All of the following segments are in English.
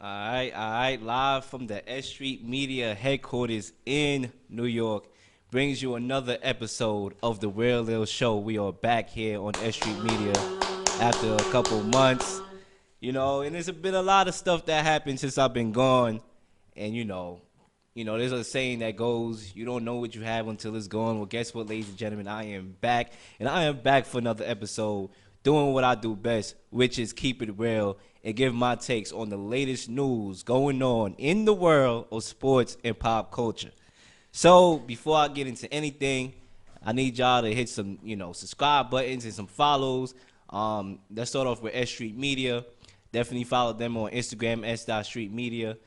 All right, live from the S.STREET Media headquarters in New York, brings you another episode of the Real Leel Show. We are back here on S.STREET Media after a couple months, and there's been a lot of stuff that happened since I've been gone, and there's a saying that goes, you don't know what you have until it's gone. Well, guess what, ladies and gentlemen, I am back, and I am back for another episode, doing what I do best, which is keep it real and give my takes on the latest news going on in the world of sports and pop culture. So before I get into anything, I need y'all to hit some, subscribe buttons and some follows. Let's start off with S.STREET Media. Definitely follow them on Instagram, S.STREET Media.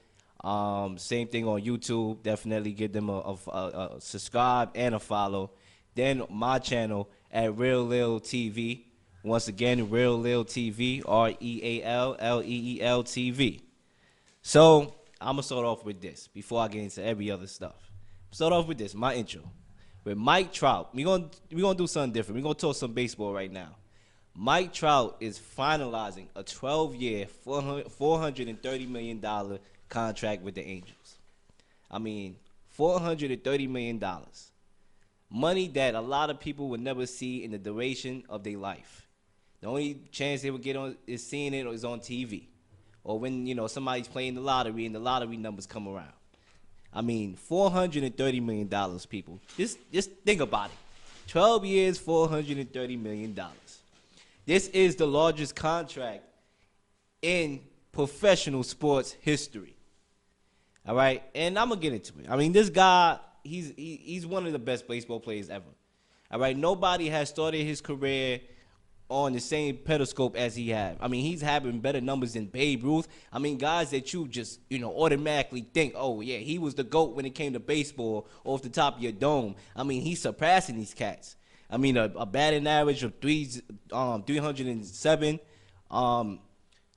Same thing on YouTube. Definitely give them a subscribe and a follow. Then my channel at Real Leel TV. Once again, Real Leel TV, REALLEEL TV. So I'm gonna start off with this before I get into every other stuff. Start off with this, my intro. With Mike Trout, we gonna do something different. We're gonna talk some baseball right now. Mike Trout is finalizing a 12-year, $430 million contract with the Angels. I mean, $430 million. Money that a lot of people would never see in the duration of their life. The only chance they would get on is seeing it is on TV. Or when, somebody's playing the lottery and the lottery numbers come around. I mean, $430 million, people. Just think about it. 12 years, $430 million. This is the largest contract in professional sports history. All right? And I'm going to get into it. I mean, this guy, he's one of the best baseball players ever. All right? Nobody has started his career on the same pedestal as he had. I mean, he's having better numbers than Babe Ruth. I mean, guys that you just, automatically think, oh, yeah, he was the GOAT when it came to baseball off the top of your dome. I mean, he's surpassing these cats. I mean, a batting average of 307,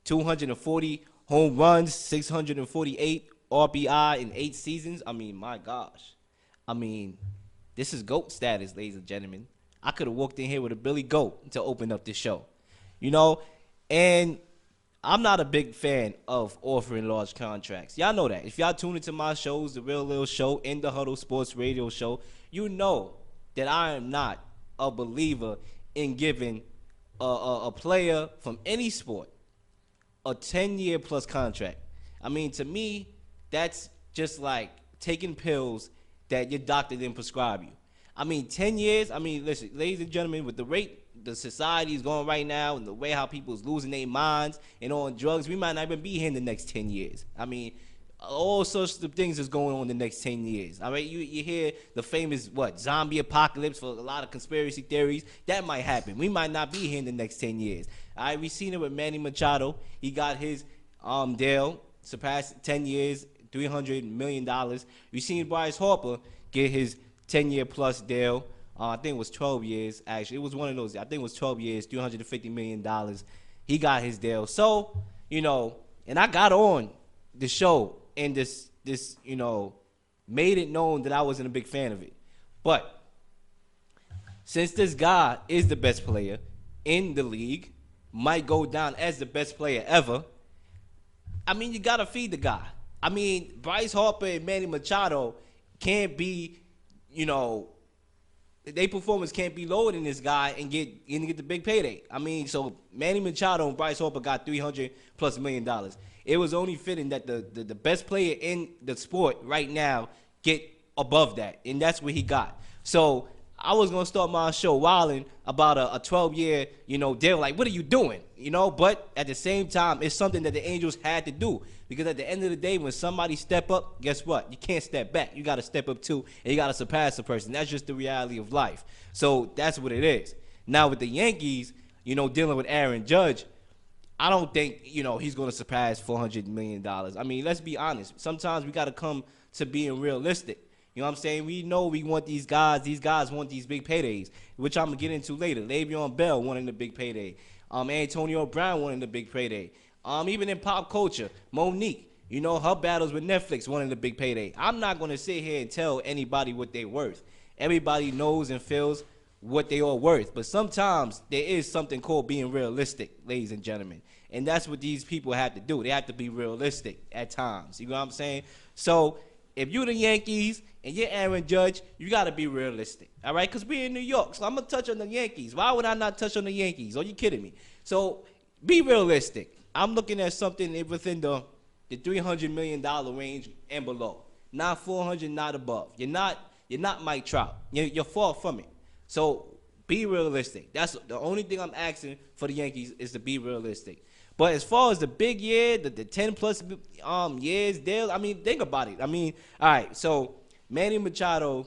240 home runs, 648 RBI in 8 seasons. I mean, my gosh. I mean, this is GOAT status, ladies and gentlemen. I could have walked in here with a Billy Goat to open up this show, and I'm not a big fan of offering large contracts. Y'all know that. If y'all tune into my shows, the Real Leel Show, In the Huddle Sports Radio Show, you know that I am not a believer in giving a player from any sport a 10-year plus contract. I mean, to me, that's just like taking pills that your doctor didn't prescribe you. I mean, 10 years, listen, ladies and gentlemen, with the rate the society is going right now and the way how people is losing their minds and on drugs, we might not even be here in the next 10 years. I mean, all sorts of things is going on in the next 10 years. All right, you hear the famous, zombie apocalypse for a lot of conspiracy theories. That might happen. We might not be here in the next 10 years. All right, we seen it with Manny Machado. He got his deal, surpassed 10 years, $300 million. We seen Bryce Harper get his 10-year plus deal. I think it was 12 years, actually. It was one of those. I think it was 12 years, $350 million. He got his deal. So, and I got on the show and this made it known that I wasn't a big fan of it. But since this guy is the best player in the league, might go down as the best player ever, I mean, you got to feed the guy. I mean, Bryce Harper and Manny Machado can't be, their performance can't be lower than this guy and get the big payday. I mean, so Manny Machado and Bryce Harper got $300+ million. It was only fitting that the best player in the sport right now get above that, and that's what he got. So I was gonna start my show wilding about a 12-year, deal. Like, what are you doing? But at the same time, it's something that the Angels had to do, because at the end of the day, when somebody step up, guess what? You can't step back. You got to step up too, and you got to surpass the person. That's just the reality of life. So that's what it is. Now with the Yankees, dealing with Aaron Judge, I don't think, he's going to surpass $400 million. I mean, let's be honest. Sometimes we got to come to being realistic. You know what I'm saying? We know we want these guys. These guys want these big paydays, which I'm going to get into later. Le'Veon Bell wanting the big payday. Antonio Brown wanting the big payday. Even in pop culture, Monique, her battles with Netflix wanting the big payday. I'm not going to sit here and tell anybody what they're worth. Everybody knows and feels what they are worth. But sometimes there is something called being realistic, ladies and gentlemen. And that's what these people have to do. They have to be realistic at times. You know what I'm saying? So if you're the Yankees and you're Aaron Judge, you got to be realistic, all right? Because we're in New York, so I'm going to touch on the Yankees. Why would I not touch on the Yankees? Are you kidding me? So be realistic. I'm looking at something within the $300 million range and below. Not 400, not above. You're not Mike Trout. You're far from it. So be realistic. That's the only thing I'm asking for the Yankees is to be realistic. But as far as the big year, the 10-plus years, I mean, think about it. I mean, all right, so Manny Machado,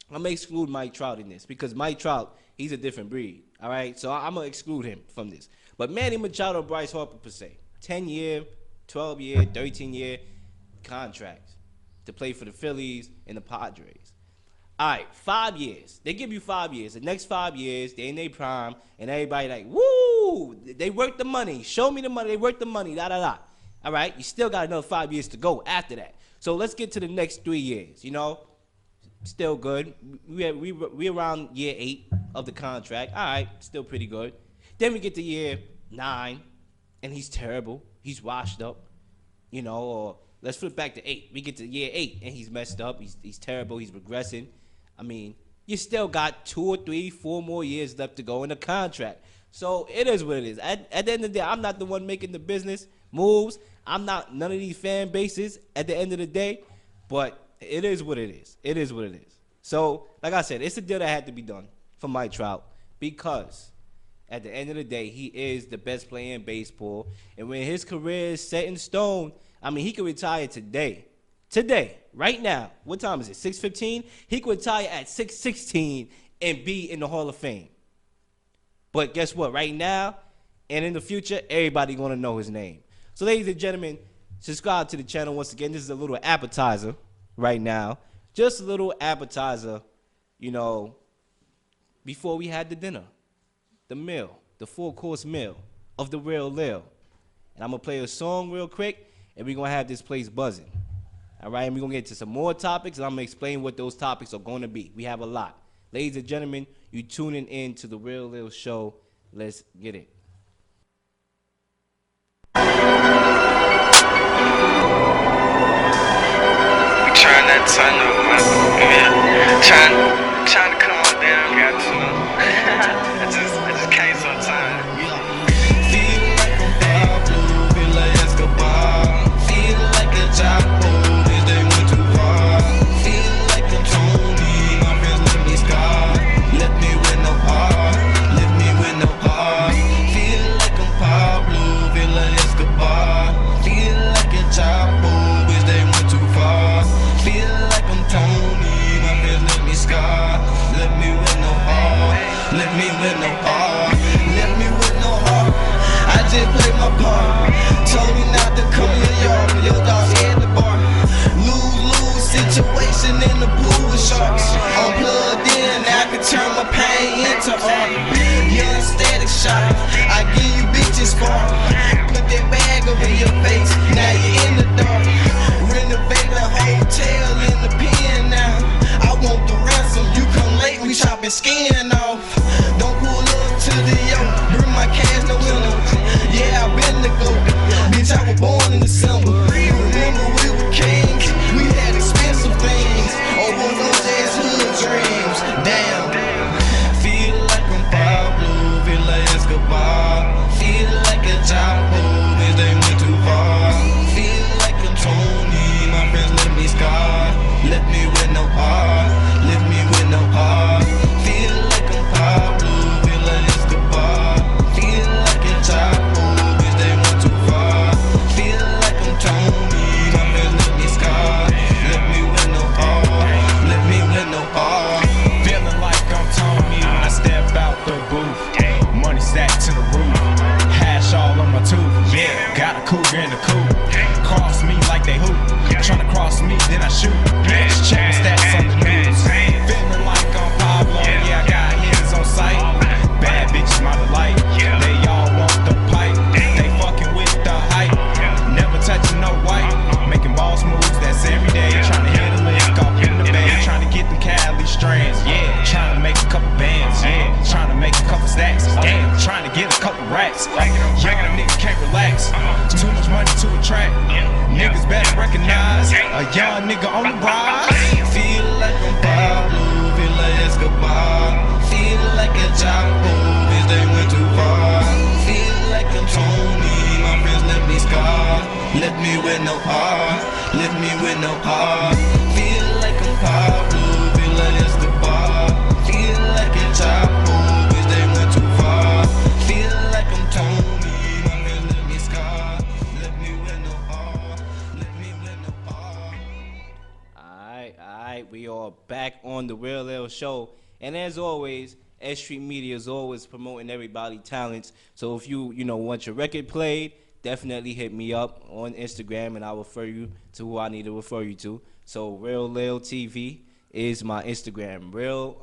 I'm going to exclude Mike Trout in this because Mike Trout, he's a different breed, all right? So I'm going to exclude him from this. But Manny Machado, Bryce Harper, per se, 10-year, 12-year, 13-year contracts to play for the Phillies and the Padres. All right, 5 years. They give you 5 years. The next 5 years, they in their prime, and everybody like, woo, they work the money. Show me the money. They work the money, da-da-da. All right, you still got another 5 years to go after that. So let's get to the next 3 years, you know. Still good. We around year 8 of the contract. All right, still pretty good. Then we get to year 9, and he's terrible. He's washed up, you know, or let's flip back to 8. We get to year 8, and he's messed up. He's terrible. He's regressing. I mean, you still got 2 or 3, 4 more years left to go in the contract. So it is what it is. At the end of the day, I'm not the one making the business moves. I'm not none of these fan bases at the end of the day. But it is what it is. It is what it is. So, like I said, it's a deal that had to be done for Mike Trout because at the end of the day, he is the best player in baseball. And when his career is set in stone, I mean, he can retire today. Today, right now, what time is it, 6:15? He could retire at 6:16 and be in the Hall of Fame. But guess what? Right now and in the future, everybody going to know his name. So, ladies and gentlemen, subscribe to the channel once again. This is a little appetizer right now. Just a little appetizer, you know, before we had the dinner, the meal, the full-course meal of the real Leel. And I'm going to play a song real quick, and we're going to have this place buzzing. All right, and we're going to get to some more topics, and I'm going to explain what those topics are going to be. We have a lot. Ladies and gentlemen, you tuning in to the Real Leel Show. Let's get it. Trying not to turn up, man. Trying to calm down, got to. I just can't sometimes. Feel like I'm Pablo, feel like Escobar. Feel like a Chapo, if they went too far. Feel like I'm Tony, my friends let me scar. Let me win no heart, let me win no heart. Feel like I'm Pablo, feel like Escobar. Feel like a Chapo, if they went too far. Feel like I'm Tony, my friends let me scar. Let me win no heart, let me win no heart. Let me win no heart, I just play my part. Told me not to come in your yard, your dog at the bar. Lose situation in the pool with sharks. I'm plugged in, I can turn my pain into art. Young static shot, I give you bitches spark. Put that bag over your face, now you're in the dark. Renovate the hotel in the pen now. I want the ransom, you come late, we chopping skin off. Don't pull up to the yoke, bring my cash, no window. Yeah, I've been the GOAT, bitch, I was born in December. Remember we were kings, we had expensive things. Over those ass hood dreams, damn. Feel like I'm Pablo, feel like Escobar. Feel like a Chapo, if they went too far. Feel like I'm Tony, my friends let me scar. Let me win no heart, let me win no heart. Feel like I'm Pablo, feel like Escobar. Feel like a Chapo, if they went too far. Feel like I'm Tony, my friends let me scar. Let me win no heart, let me win no heart. Feeling like I'm Tony when I step out the booth. Money stacked to the roof, hash all on my tooth. Yeah, got a cougar in the coop. Cross me like they hoop. Tryna cross me, then I shoot. Bitch, check my stats on the news. Feeling like I'm Pablo. Yeah, I got hands on sight. Bad bitches, my delight. They all want the pipe. They fucking with the hype. Never touching no white. Making boss moves, that's every day. Tryna hit a lick off in the bay. Tryna get them Cali strands. Yeah, tryna make a couple bands. Yeah, tryna make a couple stacks. Damn, tryna get a couple racks. Young nigga can't Too much money to attract. Niggas better recognize a young nigga on the rise. Feel like I'm Pablo, feel like Escobar. Feel like a Chapo, bitch, they went too far. Feel like I'm Tony, my friends left me scarred. Left me with no heart, left me with no heart. Feel like I'm Pablo, feel like Escobar. Feel like a Chapo, bitch, they went too far. Feel like I'm Tony, my friends left me scarred. Left me with no heart, left me with no heart. Alright, we are back on the Real Leel Show. And as always, S.STREET Media is always promoting everybody's talents. So if you want your record played, definitely hit me up on Instagram and I'll refer you to who I need to refer you to. So Real Leel TV is my Instagram. Real_Leel_TV.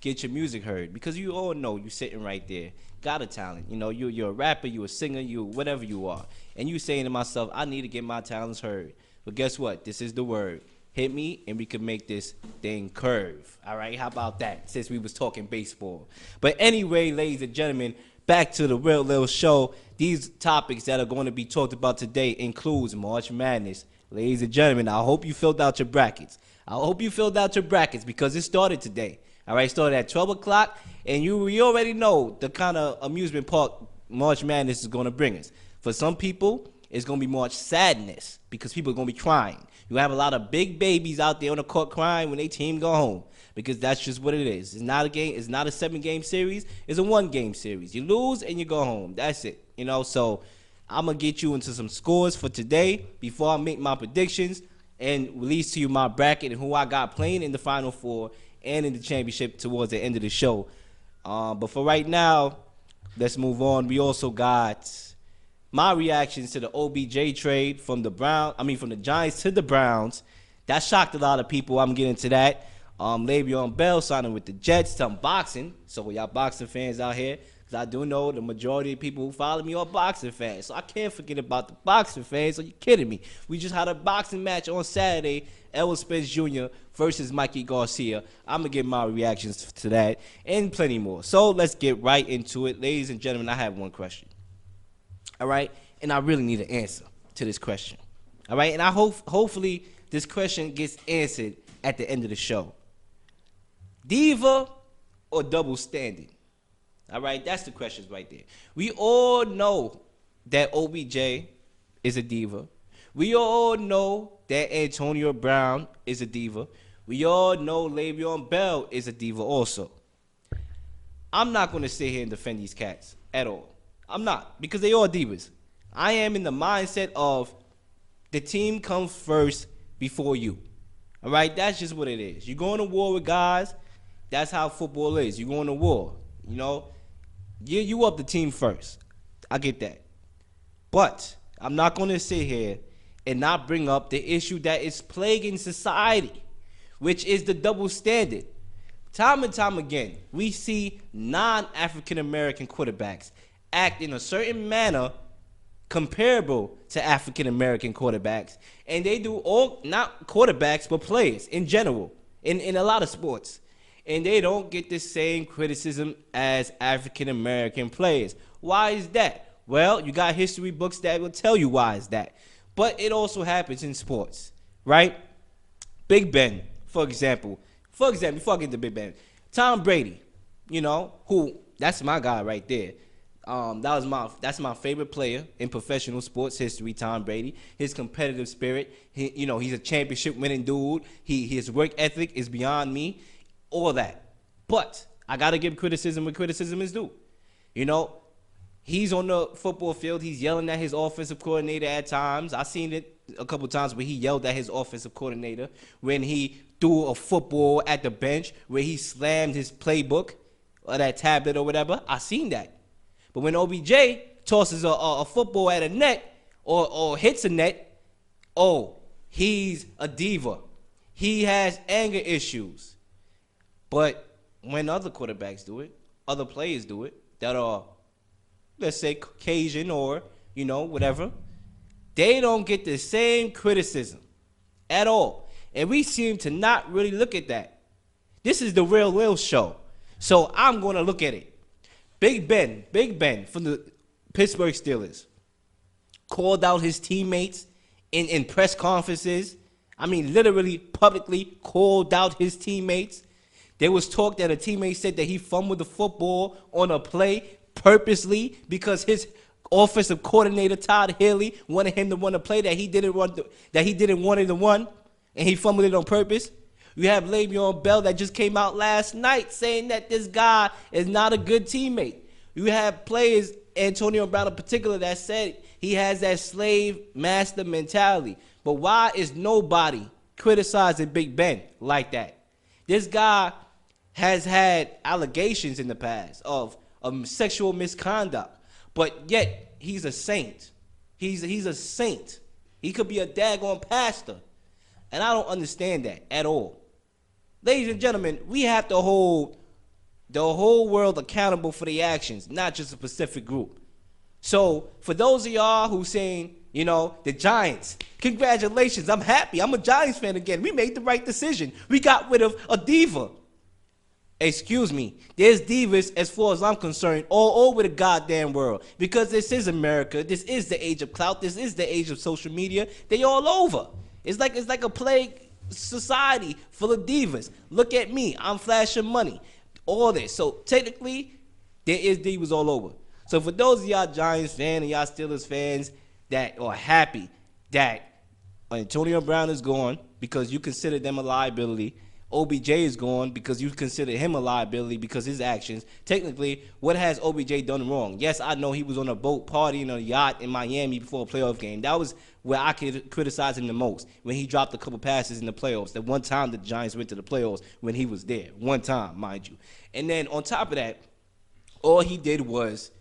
Get your music heard. Because you all know you're sitting right there. Got a talent. You're a rapper, you're a singer, you whatever you are. And you saying to myself, I need to get my talents heard. But guess what? This is the word. Hit me and we can make this thing curve. All right, how about that? Since we was talking baseball. But anyway, ladies and gentlemen, back to the Real Leel Show. These topics that are going to be talked about today includes March Madness. Ladies and gentlemen, I hope you filled out your brackets. Because it started today. All right, started at 12 o'clock, and we already know the kind of amusement park March Madness is going to bring us. For some people, it's going to be March Sadness because people are going to be crying. You have a lot of big babies out there on the court crying when their team go home because that's just what it is. It's not a game. It's not a 7-game series. It's a 1-game series. You lose and you go home. That's it. So I'm going to get you into some scores for today before I make my predictions and release to you my bracket and who I got playing in the Final Four and in the championship towards the end of the show. But for right now, let's move on. We also got my reactions to the OBJ trade from the Giants to the Browns. That shocked a lot of people. I'm getting to that. Le'Veon Bell signing with the Jets. Some boxing. So y'all boxing fans out here, because I do know the majority of people who follow me are boxing fans. So I can't forget about the boxing fans. Are you kidding me? We just had a boxing match on Saturday. Elwood Spence Jr. versus Mikey Garcia. I'm going to give my reactions to that and plenty more. So let's get right into it. Ladies and gentlemen, I have one question. All right, and I really need an answer to this question. All right, and I hopefully this question gets answered at the end of the show. Diva or double standard? All right, that's the questions right there. We all know that OBJ is a diva. We all know that Antonio Brown is a diva. We all know Le'Veon Bell is a diva also. I'm not going to sit here and defend these cats at all. I'm not, because they all divas. I am in the mindset of the team comes first before you. All right? That's just what it is. You're going to war with guys. That's how football is. You're going to war. You up the team first. I get that. But I'm not going to sit here and not bring up the issue that is plaguing society, which is the double standard. Time and time again, we see non-African-American quarterbacks act in a certain manner comparable to African-American quarterbacks. And they do all, not quarterbacks, but players in general, in a lot of sports. And they don't get the same criticism as African-American players. Why is that? Well, you got history books that will tell you why is that. But it also happens in sports, right? Big Ben, for example, before I get to Big Ben, Tom Brady, that's my guy right there. That's my favorite player in professional sports history, Tom Brady. His competitive spirit, he's a championship winning dude. His work ethic is beyond me, all that. But I gotta give criticism where criticism is due. He's on the football field. He's yelling at his offensive coordinator at times. I seen it a couple times where he yelled at his offensive coordinator when he threw a football at the bench, where he slammed his playbook or that tablet or whatever. I seen that. But when OBJ tosses a football at a net or hits a net, he's a diva. He has anger issues. But when other quarterbacks do it, other players do it, that are, let's say, Caucasian or, whatever, they don't get the same criticism at all. And we seem to not really look at that. This is the Real Leel Show. So I'm going to look at it. Big Ben from the Pittsburgh Steelers called out his teammates in press conferences. I mean, literally publicly called out his teammates. There was talk that a teammate said that he fumbled the football on a play purposely because his offensive coordinator Todd Haley wanted him to run a play that he didn't want him to run, and he fumbled it on purpose. You have Le'Veon Bell that just came out last night saying that this guy is not a good teammate. You have players, Antonio Brown in particular, that said he has that slave master mentality. But why is nobody criticizing Big Ben like that? This guy has had allegations in the past of sexual misconduct, but yet he's a saint. He's a saint. He could be a daggone pastor. And I don't understand that at all. Ladies and gentlemen, we have to hold the whole world accountable for the actions, not just a specific group. So for those of y'all who saying, you know, the Giants, congratulations, I'm happy. I'm a Giants fan again. We made the right decision. We got rid of a diva. Excuse me. There's divas, as far as I'm concerned, all over the goddamn world. Because this is America. This is the age of clout. This is the age of social media. They all over. It's like a plague society full of divas. Look at me. I'm flashing money. All this. So technically, there is divas all over. So for those of y'all Giants fans and y'all Steelers fans that are happy that Antonio Brown is gone because you consider them a liability, OBJ is gone because you consider him a liability because his actions. Technically, what has OBJ done wrong? Yes, I know he was on a boat partying on a yacht in Miami before a playoff game. That was where I could criticize him the most, when he dropped a couple passes in the playoffs. The one time the Giants went to the playoffs when he was there. One time, mind you. And then on top of that, all he did was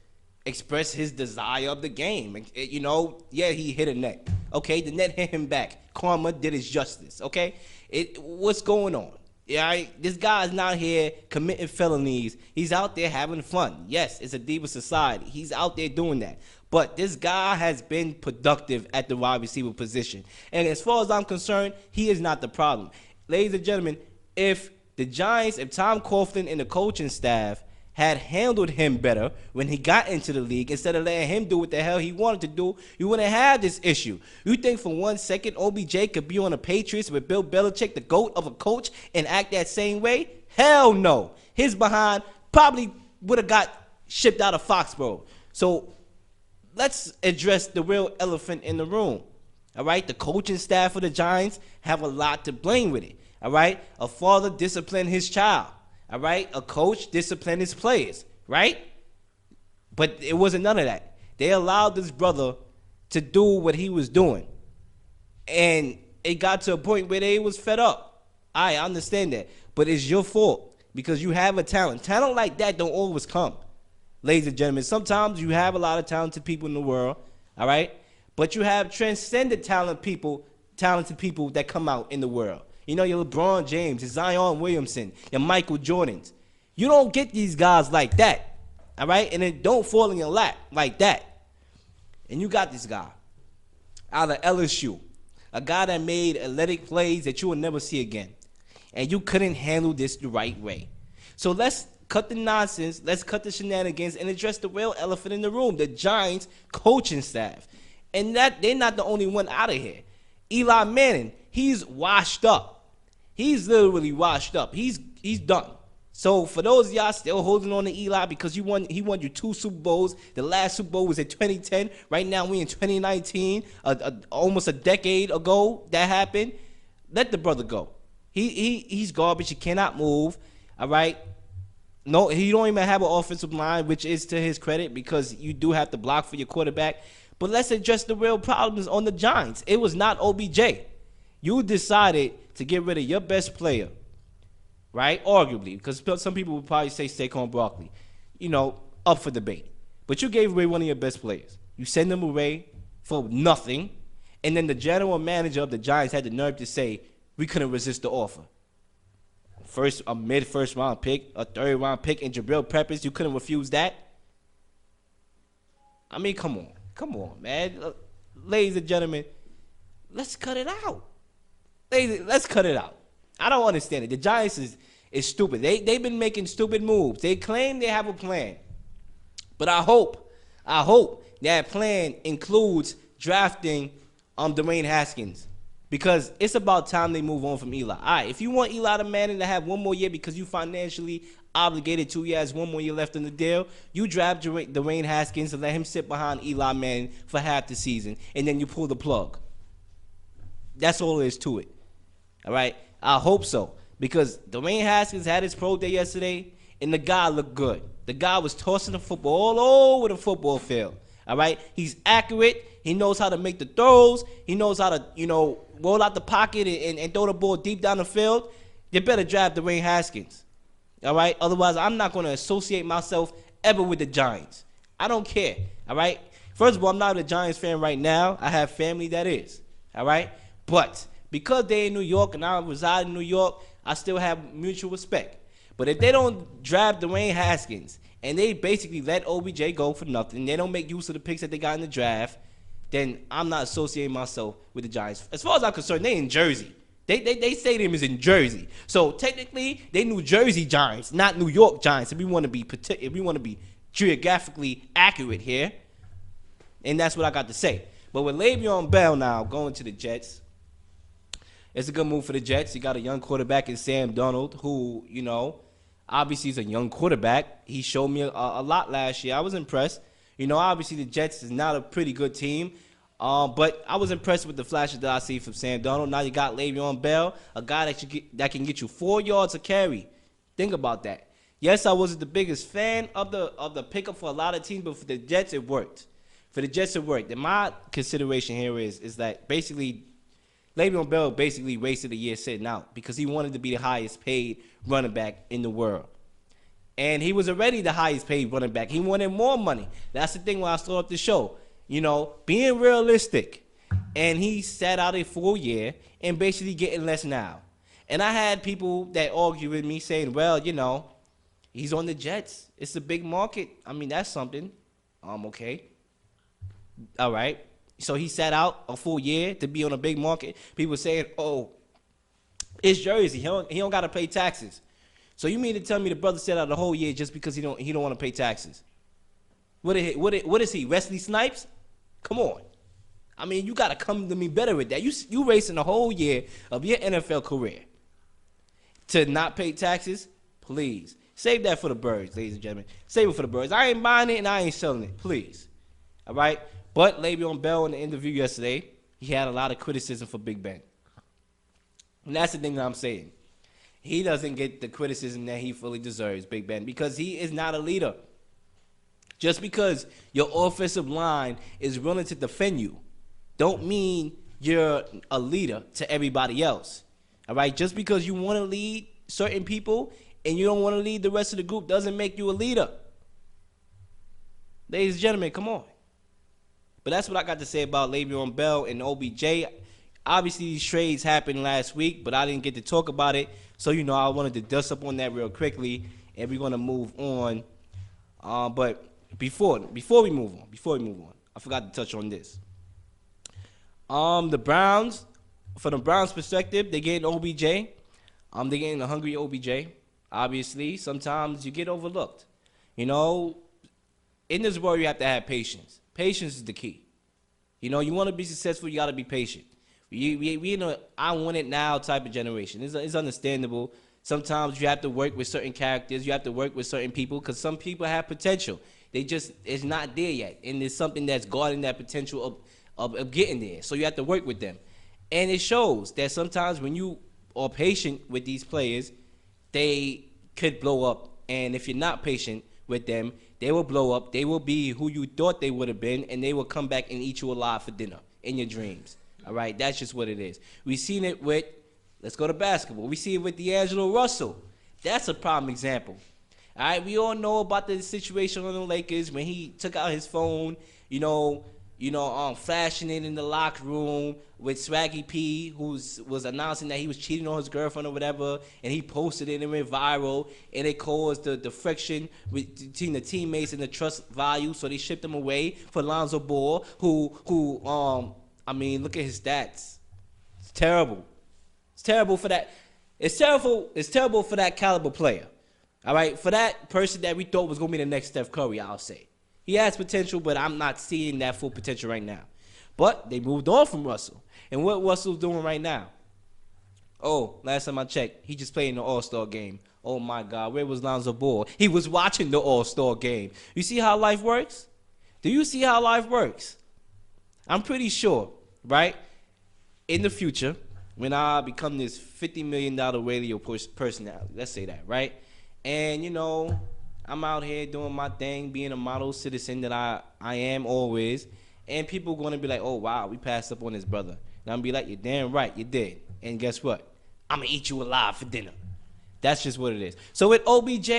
express his desire of the game. You know, yeah, he hit a net. Okay, the net hit him back. Karma did his justice. Okay, what's going on? Yeah, this guy's not here committing felonies. He's out there having fun. Yes, it's a diva society. He's out there doing that. But this guy has been productive at the wide receiver position. And as far as I'm concerned, he is not the problem. Ladies and gentlemen, if Tom Coughlin and the coaching staff had handled him better when he got into the league, instead of letting him do what the hell he wanted to do, you wouldn't have this issue. You think for 1 second OBJ could be on the Patriots with Bill Belichick, the GOAT of a coach, and act that same way? Hell no. His behind probably would have got shipped out of Foxborough. So let's address the real elephant in the room. All right? The coaching staff of the Giants have a lot to blame with it. All right? A father disciplined his child. All right? A coach disciplined his players, right? But it wasn't none of that. They allowed this brother to do what he was doing. And it got to a point where they was fed up. I understand that. But it's your fault because you have a talent. Talent like that don't always come, ladies and gentlemen. Sometimes you have a lot of talented people in the world, all right? But you have transcendent talented people that come out in the world. You know, your LeBron James, your Zion Williamson, your Michael Jordans. You don't get these guys like that, all right? And it don't fall in your lap like that. And you got this guy out of LSU, a guy that made athletic plays that you will never see again. And you couldn't handle this the right way. So let's cut the nonsense, let's cut the shenanigans, and address the real elephant in the room, the Giants coaching staff. And that they're not the only one out of here. Eli Manning, he's washed up. He's literally washed up. He's done. So for those of y'all still holding on to Eli because he won you 2 Super Bowls. The last Super Bowl was in 2010. Right now we in 2019. Almost a decade ago that happened. Let the brother go. He's garbage. He cannot move. All right. No, he don't even have an offensive line, which is to his credit because you do have to block for your quarterback. But let's address the real problems on the Giants. It was not OBJ. You decided to get rid of your best player, right? Arguably, because some people would probably say Saquon Barkley, you know, up for debate. But you gave away one of your best players. You send them away for nothing, and then the general manager of the Giants had the nerve to say, we couldn't resist the offer. A mid-first round pick, a third-round pick, and Jabril Peppers, you couldn't refuse that? I mean, come on, man. Ladies and gentlemen, let's cut it out. Let's cut it out. I don't understand it. The Giants is stupid. They've been making stupid moves. They claim they have a plan. But I hope that plan includes drafting Dwayne Haskins. Because it's about time they move on from Eli. All right, if you want Eli the Manning to have one more year because you financially obligated to, he has one more year left in the deal, you draft Dwayne Haskins and let him sit behind Eli Manning for half the season, and then you pull the plug. That's all there is to it. All right? I hope so. Because Dwayne Haskins had his pro day yesterday, and the guy looked good. The guy was tossing the football all over the football field. All right? He's accurate. He knows how to make the throws. He knows how to, roll out the pocket and throw the ball deep down the field. You better draft Dwayne Haskins. All right? Otherwise, I'm not going to associate myself ever with the Giants. I don't care. All right? First of all, I'm not a Giants fan right now. I have family that is. All right? But because they're in New York and I reside in New York, I still have mutual respect. But if they don't draft Dwayne Haskins and they basically let OBJ go for nothing, they don't make use of the picks that they got in the draft, then I'm not associating myself with the Giants. As far as I'm concerned, they in Jersey. They stadium is in Jersey. So technically, they New Jersey Giants, not New York Giants. If we want to be geographically accurate here, and that's what I got to say. But with Le'Veon Bell now going to the Jets, it's a good move for the Jets. You got a young quarterback in Sam Darnold, who obviously is a young quarterback. He showed me a lot last year. I was impressed. Obviously the Jets is not a pretty good team, but I was impressed with the flashes that I see from Sam Darnold. Now you got Le'Veon Bell, a guy that can get you 4 yards a carry. Think about that. Yes, I wasn't the biggest fan of the pickup for a lot of teams, but for the Jets it worked. For the Jets it worked. And my consideration here is that basically Le'Veon Bell basically wasted a year sitting out because he wanted to be the highest paid running back in the world. And he was already the highest paid running back. He wanted more money. That's the thing when I started the show. Being realistic. And he sat out a full year and basically getting less now. And I had people that argue with me saying, well, he's on the Jets. It's a big market. I mean, that's something. Okay. All right. So he sat out a full year to be on a big market. People saying, oh, it's Jersey. He don't got to pay taxes. So you mean to tell me the brother sat out the whole year just because he don't want to pay taxes? What is he, Wesley Snipes? Come on. I mean, you got to come to me better with that. You racing the whole year of your NFL career to not pay taxes? Please. Save that for the birds, ladies and gentlemen. Save it for the birds. I ain't buying it and I ain't selling it. Please. All right? But Le'Veon Bell in the interview yesterday, he had a lot of criticism for Big Ben. And that's the thing that I'm saying. He doesn't get the criticism that he fully deserves, Big Ben, because he is not a leader. Just because your offensive line is willing to defend you don't mean you're a leader to everybody else. All right? Just because you want to lead certain people and you don't want to lead the rest of the group doesn't make you a leader. Ladies and gentlemen, come on. But that's what I got to say about Le'Veon Bell and OBJ. Obviously, these trades happened last week, but I didn't get to talk about it. So, I wanted to dust up on that real quickly, and we're going to move on. But before we move on, I forgot to touch on this. The Browns, from the Browns' perspective, they're getting OBJ. They're getting a hungry OBJ. Obviously, sometimes you get overlooked. In this world, you have to have patience. Patience is the key. You want to be successful, you got to be patient. We in a I want it now type of generation. It's understandable. Sometimes you have to work with certain characters. You have to work with certain people because some people have potential. It's not there yet. And it's something that's guarding that potential of getting there. So you have to work with them. And it shows that sometimes when you are patient with these players, they could blow up. And if you're not patient with them, they will blow up. They will be who you thought they would have been, and they will come back and eat you alive for dinner in your dreams. All right? That's just what it is. We've seen it with, let's go to basketball. We see it with D'Angelo Russell. That's a prime example. All right? We all know about the situation on the Lakers when he took out his phone, flashing it in the locker room with Swaggy P, who was announcing that he was cheating on his girlfriend or whatever, and he posted it and it went viral, and it caused the friction between the teammates and the trust value, so they shipped him away for Lonzo Ball, who look at his stats. It's terrible. It's terrible for that. It's terrible for that caliber player. All right, for that person that we thought was gonna be the next Steph Curry, I'll say. He has potential, but I'm not seeing that full potential right now. But they moved on from Russell. And what Russell's doing right now? Oh, last time I checked, he just played in the All-Star game. Oh, my God. Where was Lonzo Ball? He was watching the All-Star game. You see how life works? Do you see how life works? I'm pretty sure, right, in the future, when I become this $50 million radio personality, let's say that, right? And, you know, I'm out here doing my thing, being a model citizen that I am always, and people are going to be like, oh, wow, we passed up on his brother. And I'm going to be like, you're damn right, you did. And guess what? I'm going to eat you alive for dinner. That's just what it is. So with OBJ,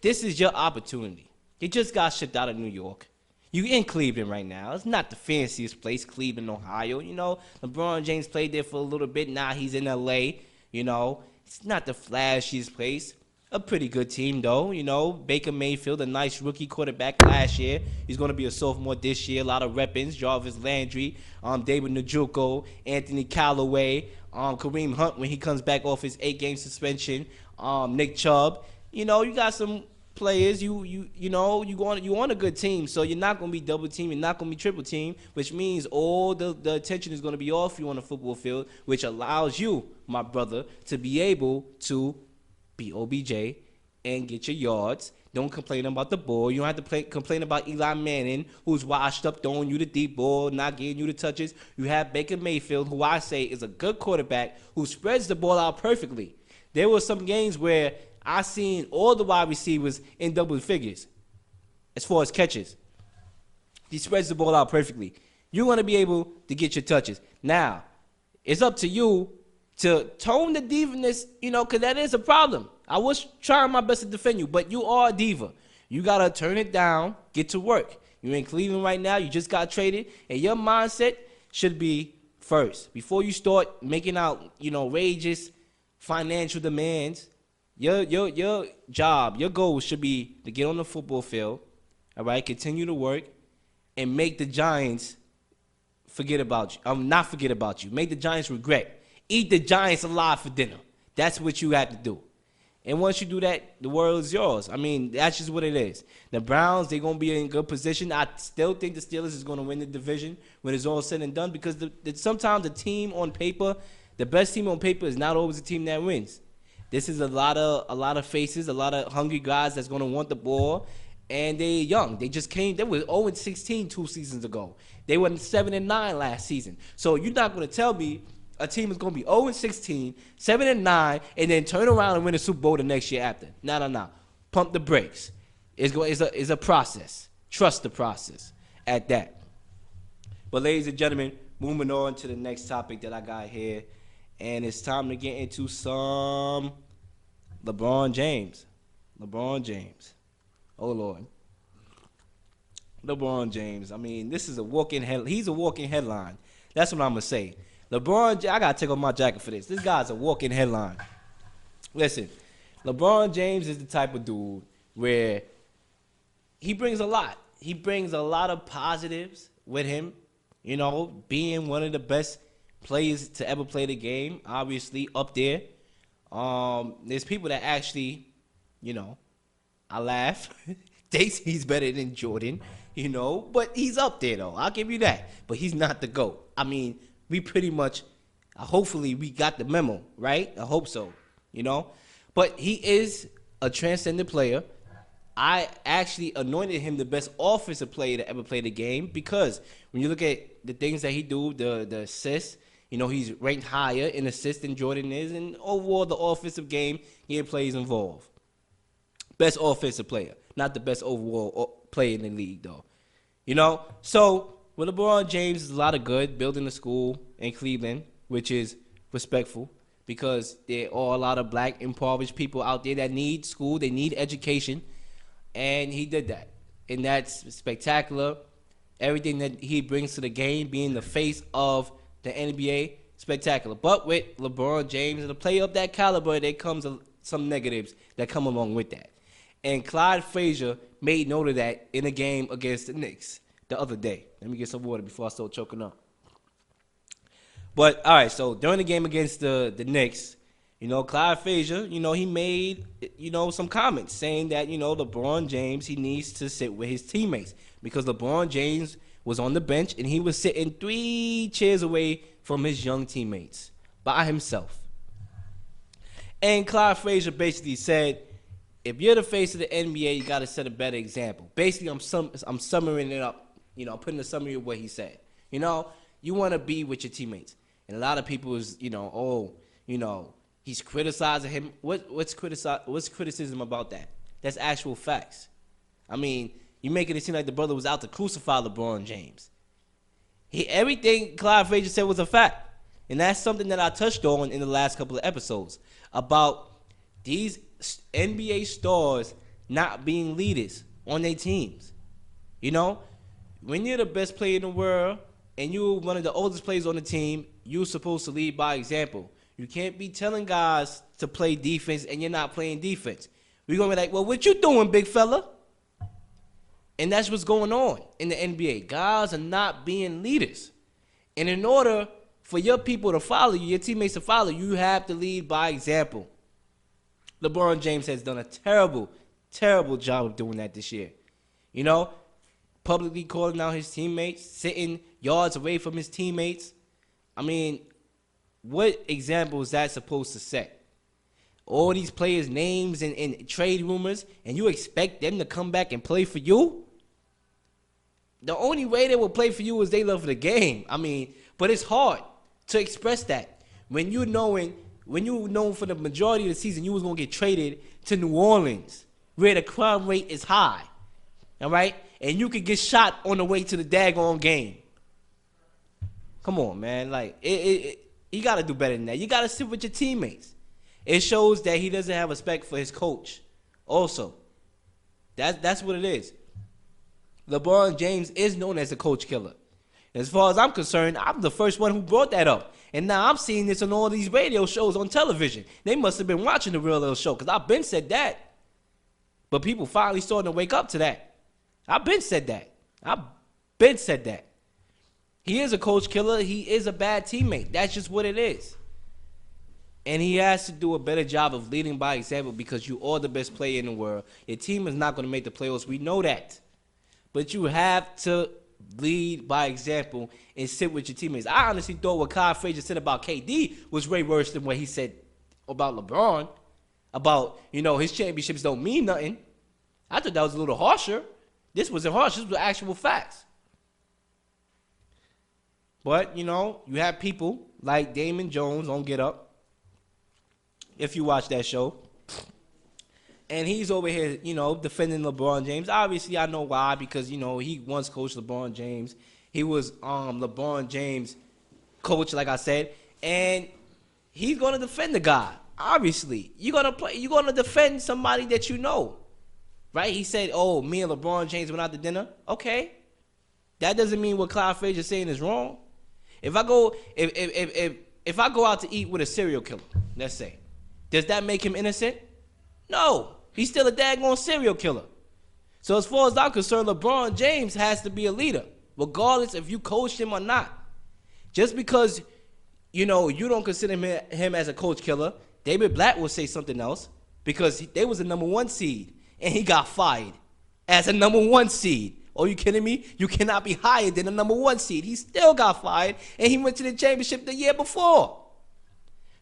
this is your opportunity. You just got shipped out of New York. You in Cleveland right now. It's not the fanciest place, Cleveland, Ohio. You know, LeBron James played there for a little bit. Now he's in L.A., you know. It's not the flashiest place. A pretty good team, though. You know, Baker Mayfield, a nice rookie quarterback last year. He's going to be a sophomore this year. A lot of weapons. Jarvis Landry, David Njoku, Anthony Callaway, Kareem Hunt when he comes back off his 8-game suspension, Nick Chubb. You know, you got some players. You know, you on a good team, so you're not going to be double team. You're not going to be triple team, which means all the attention is going to be off you on the football field, which allows you, my brother, to be able to be OBJ and get your yards. Don't complain about the ball. You don't have to complain about Eli Manning, who's washed up, throwing you the deep ball, not giving you the touches. You have Baker Mayfield, who I say is a good quarterback, who spreads the ball out perfectly. There were some games where I seen all the wide receivers in double figures as far as catches. He spreads the ball out perfectly. You're going to be able to get your touches. Now, it's up to you to tone the divaness, you know, because that is a problem. I was trying my best to defend you, but you are a diva. You got to turn it down, get to work. You're in Cleveland right now. You just got traded, and your mindset should be first. Before you start making out, you know, outrageous financial demands, your job, your goal should be to get on the football field, all right, continue to work, and make the Giants forget about you. Not forget about you. Make the Giants regret. Eat the Giants alive for dinner. That's what you have to do. And once you do that, the world is yours. I mean, that's just what it is. The Browns, they're going to be in good position. I still think the Steelers is going to win the division when it's all said and done, because sometimes the team on paper, the best team on paper is not always the team that wins. This is a lot of faces, a lot of hungry guys that's going to want the ball, and they're young. They just came. They were 0-16 2 seasons ago. They were 7-9 last season. So you're not going to tell me a team is going to be 0-16, 7-9, and then turn around and win a Super Bowl the next year after. No. Pump the brakes. It's a process. Trust the process at that. But ladies and gentlemen, moving on to the next topic that I got here, and it's time to get into some LeBron James. LeBron James. Oh, Lord. LeBron James. I mean, this is a walking head. He's a walking headline. That's what I'm going to say. LeBron, I got to take off my jacket for this. This guy's a walking headline. Listen, LeBron James is the type of dude where he brings a lot. He brings a lot of positives with him, you know, being one of the best players to ever play the game, obviously up there. There's people that actually, you know, I laugh. They say he's better than Jordan, you know, but he's up there, though. I'll give you that. But he's not the GOAT. I mean, we pretty much, hopefully we got the memo, right? I hope so, you know. But he is a transcendent player. I actually anointed him the best offensive player to ever play the game, because when you look at the things that he do, the assists, you know, he's ranked higher in assists than Jordan is, and overall the offensive game, he plays involved. Best offensive player, not the best overall player in the league, though. You know, so with LeBron James, is a lot of good, building a school in Cleveland, which is respectful, because there are a lot of black impoverished people out there that need school, they need education, and he did that. And that's spectacular. Everything that he brings to the game, being the face of the NBA, spectacular. But with LeBron James and a player of that caliber, there comes some negatives that come along with that. And Clyde Frazier made note of that in a game against the Knicks the other day. Let me get some water before I start choking up. But, all right, so during the game against the Knicks, you know, Clyde Frazier, you know, he made, you know, some comments saying that, you know, LeBron James, he needs to sit with his teammates. because LeBron James was on the bench and he was sitting 3 chairs away from his young teammates by himself. And Clyde Frazier basically said, if you're the face of the NBA, you got to set a better example. Basically, I'm summing it up, putting a summary of what he said. You want to be with your teammates. And a lot of people is, he's criticizing him. What's criticism about that? That's actual facts. I mean, you making it seem like the brother was out to crucify LeBron James. Everything Clyde Frazier said was a fact. And that's something that I touched on in the last couple of episodes about these NBA stars not being leaders on their teams. When you're the best player in the world and you're one of the oldest players on the team, you're supposed to lead by example. You can't be telling guys to play defense and you're not playing defense. We're going to be like, well, what you doing, big fella? And that's what's going on in the NBA. Guys are not being leaders. And in order for your people to follow you, your teammates to follow you, you have to lead by example. LeBron James has done a terrible, terrible job of doing that this year. Publicly calling out his teammates, sitting yards away from his teammates. I mean, what example is that supposed to set? All these players' names and trade rumors, and you expect them to come back and play for you? The only way they will play for you is they love the game. I mean, but it's hard to express that when you know for the majority of the season you was going to get traded to New Orleans, where the crime rate is high, all right? And you could get shot on the way to the daggone game. Come on, man. Like, you got to do better than that. You got to sit with your teammates. It shows that he doesn't have respect for his coach also. That's what it is. LeBron James is known as a coach killer. As far as I'm concerned, I'm the first one who brought that up. And now I'm seeing this on all these radio shows on television. They must have been watching the Real Leel Show because I've been said that. But people finally starting to wake up to that. I've been said that. He is a coach killer. He is a bad teammate. That's just what it is. And he has to do a better job of leading by example because you are the best player in the world. Your team is not going to make the playoffs. We know that. But you have to lead by example and sit with your teammates. I honestly thought what Kyle Frazier said about KD was way worse than what he said about LeBron. About, his championships don't mean nothing. I thought that was a little harsher. This wasn't harsh. This was actual facts. But, you have people like Damon Jones on Get Up, if you watch that show. And he's over here, defending LeBron James. Obviously, I know why, because, he once coached LeBron James. He was LeBron James' coach, like I said. And he's going to defend the guy, obviously. You're going to defend somebody that you know, right? He said, oh, me and LeBron James went out to dinner. Okay. That doesn't mean what Clyde Frazier is saying is wrong. If I go out to eat with a serial killer, let's say, does that make him innocent? No. He's still a daggone serial killer. So as far as I'm concerned, LeBron James has to be a leader, regardless if you coach him or not. Just because, you don't consider him as a coach killer, David Blatt will say something else because they was a number 1 seed, and he got fired as a number 1 seed. Are you kidding me? You cannot be higher than a number 1 seed. He still got fired, and he went to the championship the year before.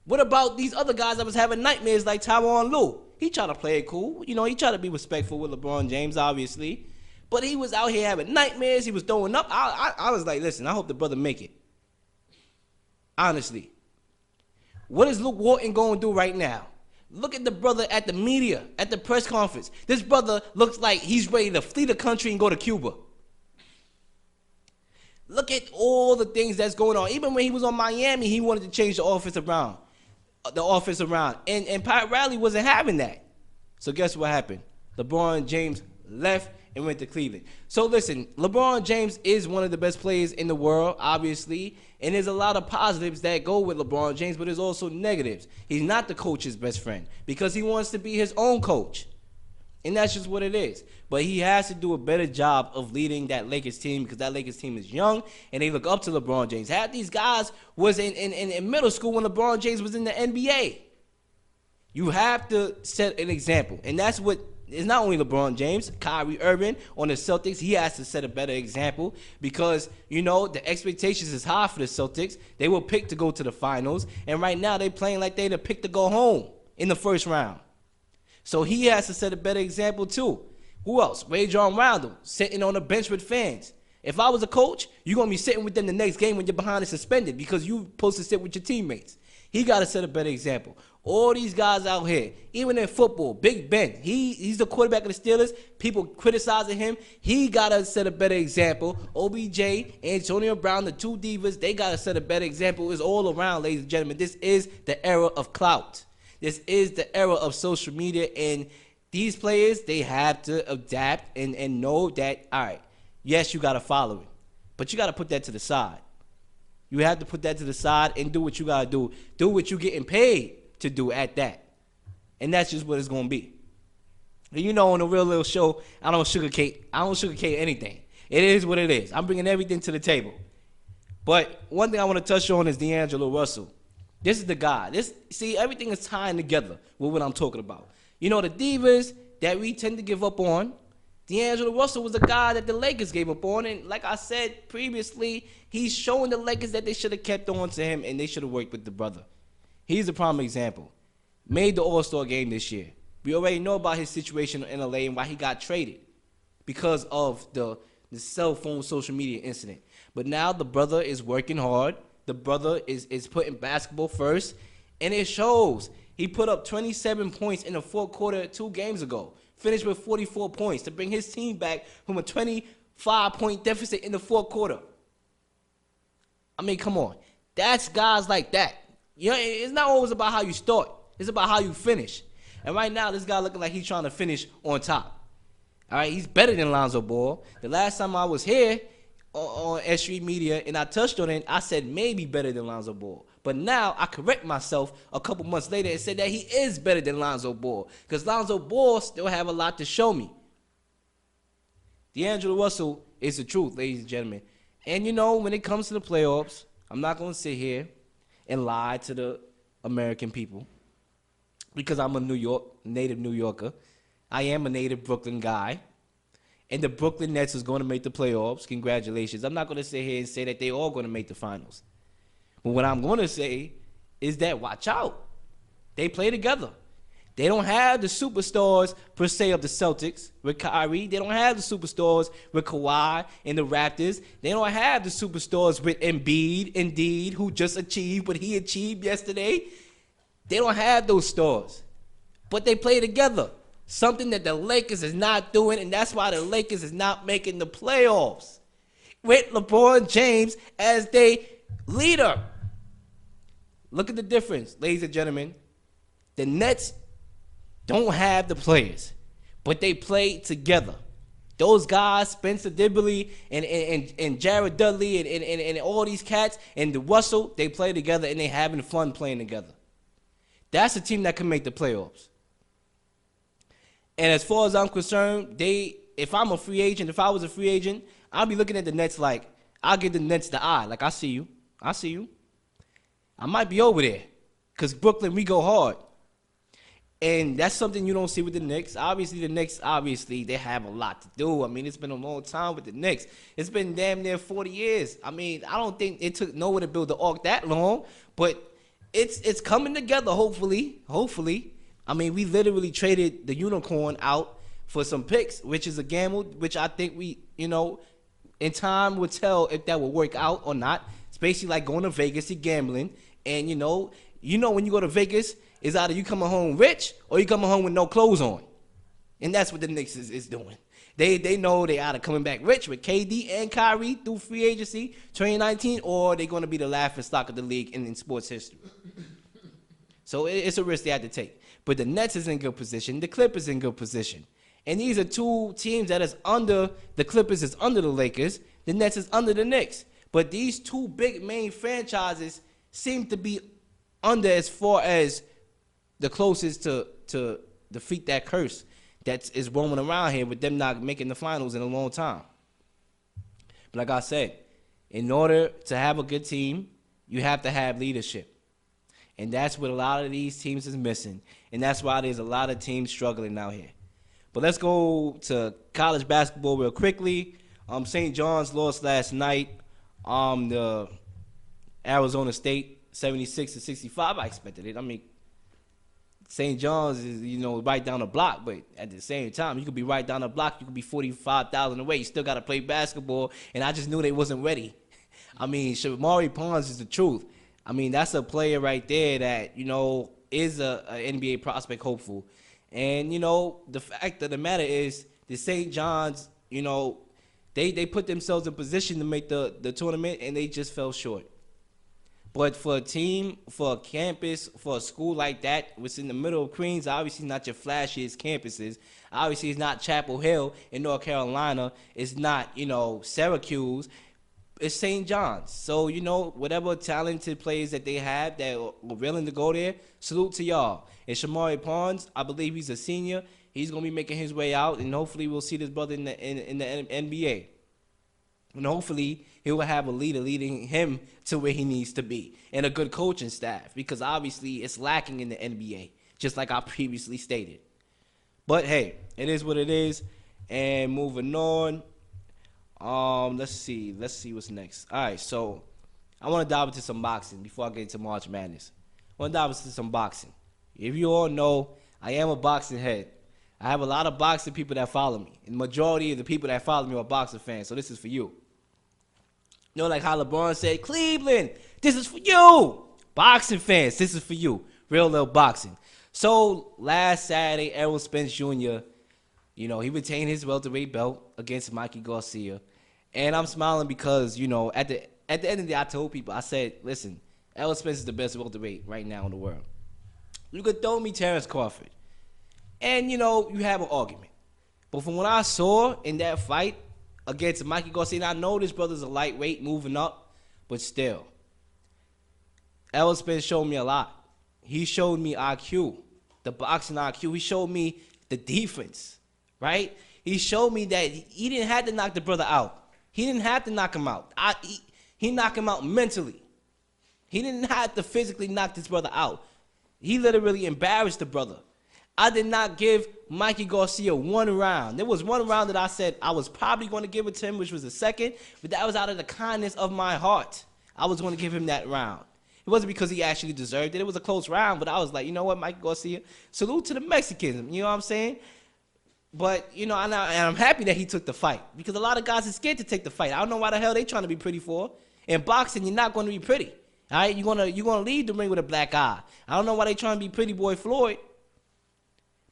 What about these other guys that was having nightmares like Tyronn Lue? He tried to play it cool. He tried to be respectful with LeBron James, obviously. But he was out here having nightmares. He was throwing up. I was like, listen, I hope the brother make it. Honestly. What is Luke Walton going to do right now? Look at the brother at the media, at the press conference. This brother looks like he's ready to flee the country and go to Cuba. Look at all the things that's going on. Even when he was on Miami, he wanted to change the offense around. And Pat Riley wasn't having that. So guess what happened? LeBron James left and went to Cleveland. So listen, LeBron James is one of the best players in the world, obviously, and there's a lot of positives that go with LeBron James, but there's also negatives. He's not the coach's best friend because he wants to be his own coach. And that's just what it is. But he has to do a better job of leading that Lakers team because that Lakers team is young and they look up to LeBron James. Half these guys was in middle school when LeBron James was in the NBA. You have to set an example. And that's what it's not only LeBron James, Kyrie Irving on the Celtics. He has to set a better example because, you know, the expectations is high for the Celtics. They were picked to go to the finals, and right now they playing like they the pick to go home in the first round. So he has to set a better example too. Who else? Rajon Rondo sitting on the bench with fans. If I was a coach, you're going to be sitting with them the next game when you're behind and suspended because you're supposed to sit with your teammates. He got to set a better example. All these guys out here, even in football, Big Ben, he's the quarterback of the Steelers. People criticizing him. He got to set a better example. OBJ, Antonio Brown, the two divas, they got to set a better example. It's all around, ladies and gentlemen. This is the era of clout. This is the era of social media, and these players, they have to adapt and know that, all right, yes, you got to follow it, but you got to put that to the side. You have to put that to the side and do what you got to do. Do what you're getting paid to do at that. And that's just what it's going to be. And you know, on the Real Leel Show, I don't sugarcoat anything. It is what it is. I'm bringing everything to the table. But one thing I want to touch on is D'Angelo Russell. This is the guy. See, everything is tying together with what I'm talking about. You know, the divas that we tend to give up on, D'Angelo Russell was a guy that the Lakers gave up on. And like I said previously, he's showing the Lakers that they should have kept on to him and they should have worked with the brother. He's a prime example. Made the All-Star game this year. We already know about his situation in LA and why he got traded because of the cell phone social media incident. But now the brother is working hard. The brother is putting basketball first, and it shows. He put up 27 points in the fourth quarter 2 games ago, finished with 44 points to bring his team back from a 25-point deficit in the fourth quarter. I mean, come on. That's guys like that. You know, it's not always about how you start. It's about how you finish. And right now, this guy looking like he's trying to finish on top. All right, he's better than Lonzo Ball. The last time I was here on S.STREET Media and I touched on it, I said maybe better than Lonzo Ball. But now I correct myself a couple months later and said that he is better than Lonzo Ball because Lonzo Ball still have a lot to show me. D'Angelo Russell is the truth, ladies and gentlemen. And, you know, when it comes to the playoffs, I'm not going to sit here and lie to the American people because I'm a native New Yorker. I am a native Brooklyn guy. And the Brooklyn Nets is going to make the playoffs. Congratulations. I'm not going to sit here and say that they're all going to make the finals. But what I'm going to say is that watch out. They play together. They don't have the superstars, per se, of the Celtics with Kyrie. They don't have the superstars with Kawhi and the Raptors. They don't have the superstars with Embiid, indeed, who just achieved what he achieved yesterday. They don't have those stars. But they play together. Something that the Lakers is not doing, and that's why the Lakers is not making the playoffs. With LeBron James as their leader. Look at the difference, ladies and gentlemen. The Nets don't have the players, but they play together. Those guys, Spencer Dinwiddie and Jared Dudley and all these cats and the Russell, they play together and they having fun playing together. That's a team that can make the playoffs. And as far as I'm concerned, if I'm a free agent, if I was a free agent, I'll be looking at the Nets like, I'll give the Nets the eye. Like, I see you. I see you. I might be over there. Because Brooklyn, we go hard. And that's something you don't see with the Knicks. Obviously, the Knicks, they have a lot to do. I mean, it's been a long time with the Knicks. It's been damn near 40 years. I mean, I don't think it took Noah to build the ark that long. But it's coming together, hopefully. Hopefully. I mean, we literally traded the unicorn out for some picks, which is a gamble, which I think we, you know, in time will tell if that will work out or not. It's basically like going to Vegas, you're gambling. And, you know when you go to Vegas, it's either you coming home rich or you coming home with no clothes on. And that's what the Knicks is doing. They know they either coming back rich with KD and Kyrie through free agency 2019, or they're going to be the laughing stock of the league in sports history. So it's a risk they have to take. But the Nets is in good position. The Clippers in good position. And these are two teams that is under, the Clippers is under the Lakers. The Nets is under the Knicks. But these two big main franchises seem to be under as far as the closest to defeat that curse that is roaming around here with them not making the finals in a long time. But like I said, in order to have a good team, you have to have leadership. And that's what a lot of these teams is missing. And that's why there's a lot of teams struggling out here. But let's go to college basketball real quickly. St. John's lost last night. The Arizona State 76-65. I expected it. I mean, St. John's is, right down the block, but at the same time, you could be right down the block. You could be 45,000 away. You still got to play basketball, and I just knew they wasn't ready. I mean, Shamari Pons is the truth. I mean, that's a player right there that, is a NBA prospect hopeful. And, the fact of the matter is the St. John's, they put themselves in position to make the tournament, and they just fell short. But for a team, for a campus, for a school like that, which in the middle of Queens, obviously not your flashiest campuses. Obviously, it's not Chapel Hill in North Carolina. It's not, Syracuse. It's St. John's. So, whatever talented players that they have that are willing to go there, salute to y'all. And Shamari Pons, I believe he's a senior. He's going to be making his way out, and hopefully we'll see this brother in the NBA. And hopefully he will have a leader leading him to where he needs to be, and a good coaching staff, because obviously it's lacking in the NBA, just like I previously stated. But hey, it is what it is. And moving on, let's see what's next. All right, so I want to dive into some boxing before I get into March Madness. I want to dive into some boxing. If you all know, I am a boxing head. I have a lot of boxing people that follow me, and the majority of the people that follow me are boxing fans, so this is for you. Like how LeBron said, Cleveland, this is for you. Boxing fans, this is for you. Real Leel Boxing. So last Saturday, Errol Spence Jr., he retained his welterweight belt against Mikey Garcia. And I'm smiling because, at the end of the day, I told people, I said, listen, Errol Spence is the best welterweight right now in the world. You could throw me Terrence Crawford. And, you have an argument. But from what I saw in that fight against Mikey Garcia, and I know this brother's a lightweight moving up, but still, Errol Spence showed me a lot. He showed me IQ, the boxing IQ. He showed me the defense, right? He showed me that he didn't have to knock the brother out. He didn't have to knock him out. He knocked him out mentally. He didn't have to physically knock this brother out. He literally embarrassed the brother. I did not give Mikey Garcia one round. There was one round that I said I was probably going to give it to him, which was the second, but that was out of the kindness of my heart. I was going to give him that round. It wasn't because he actually deserved it. It was a close round, but I was like, you know what, Mikey Garcia, salute to the Mexicans. You know what I'm saying? But, and I'm happy that he took the fight, because a lot of guys are scared to take the fight. I don't know why the hell they trying to be pretty for. In boxing, you're not going to be pretty. All right? You're gonna leave the ring with a black eye. I don't know why they trying to be pretty boy Floyd.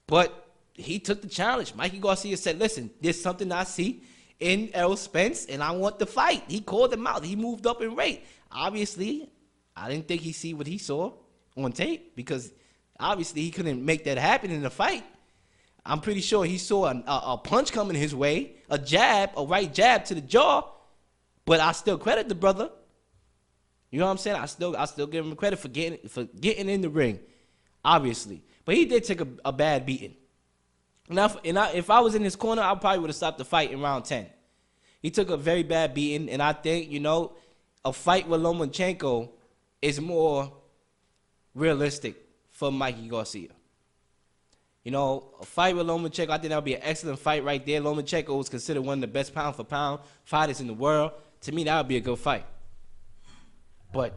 But he took the challenge. Mikey Garcia said, listen, there's something I see in Errol Spence, and I want the fight. He called him out. He moved up in rate. Obviously, I didn't think he see what he saw on tape, because obviously he couldn't make that happen in the fight. I'm pretty sure he saw a punch coming his way, a right jab to the jaw, but I still credit the brother. You know what I'm saying? I still give him credit for getting in the ring, obviously. But he did take a bad beating. Now, if I was in his corner, I probably would have stopped the fight in round 10. He took a very bad beating, and I think, a fight with Lomachenko is more realistic for Mikey Garcia. A fight with Lomachenko, I think that would be an excellent fight right there. Lomachenko was considered one of the best pound-for-pound fighters in the world. To me, that would be a good fight. But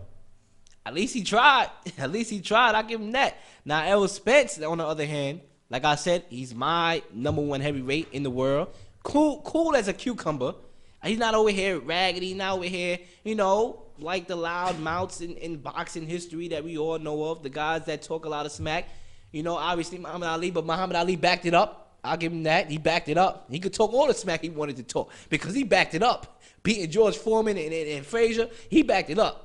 at least he tried. At least he tried. I give him that. Now, Errol Spence, on the other hand, like I said, he's my #1 heavyweight in the world. Cool as a cucumber. He's not over here raggedy. He's not over here, like the loud mouths in boxing history that we all know of. The guys that talk a lot of smack. Obviously Muhammad Ali, but Muhammad Ali backed it up. I'll give him that. He backed it up. He could talk all the smack he wanted to talk because he backed it up. Beating George Foreman and Frazier, he backed it up.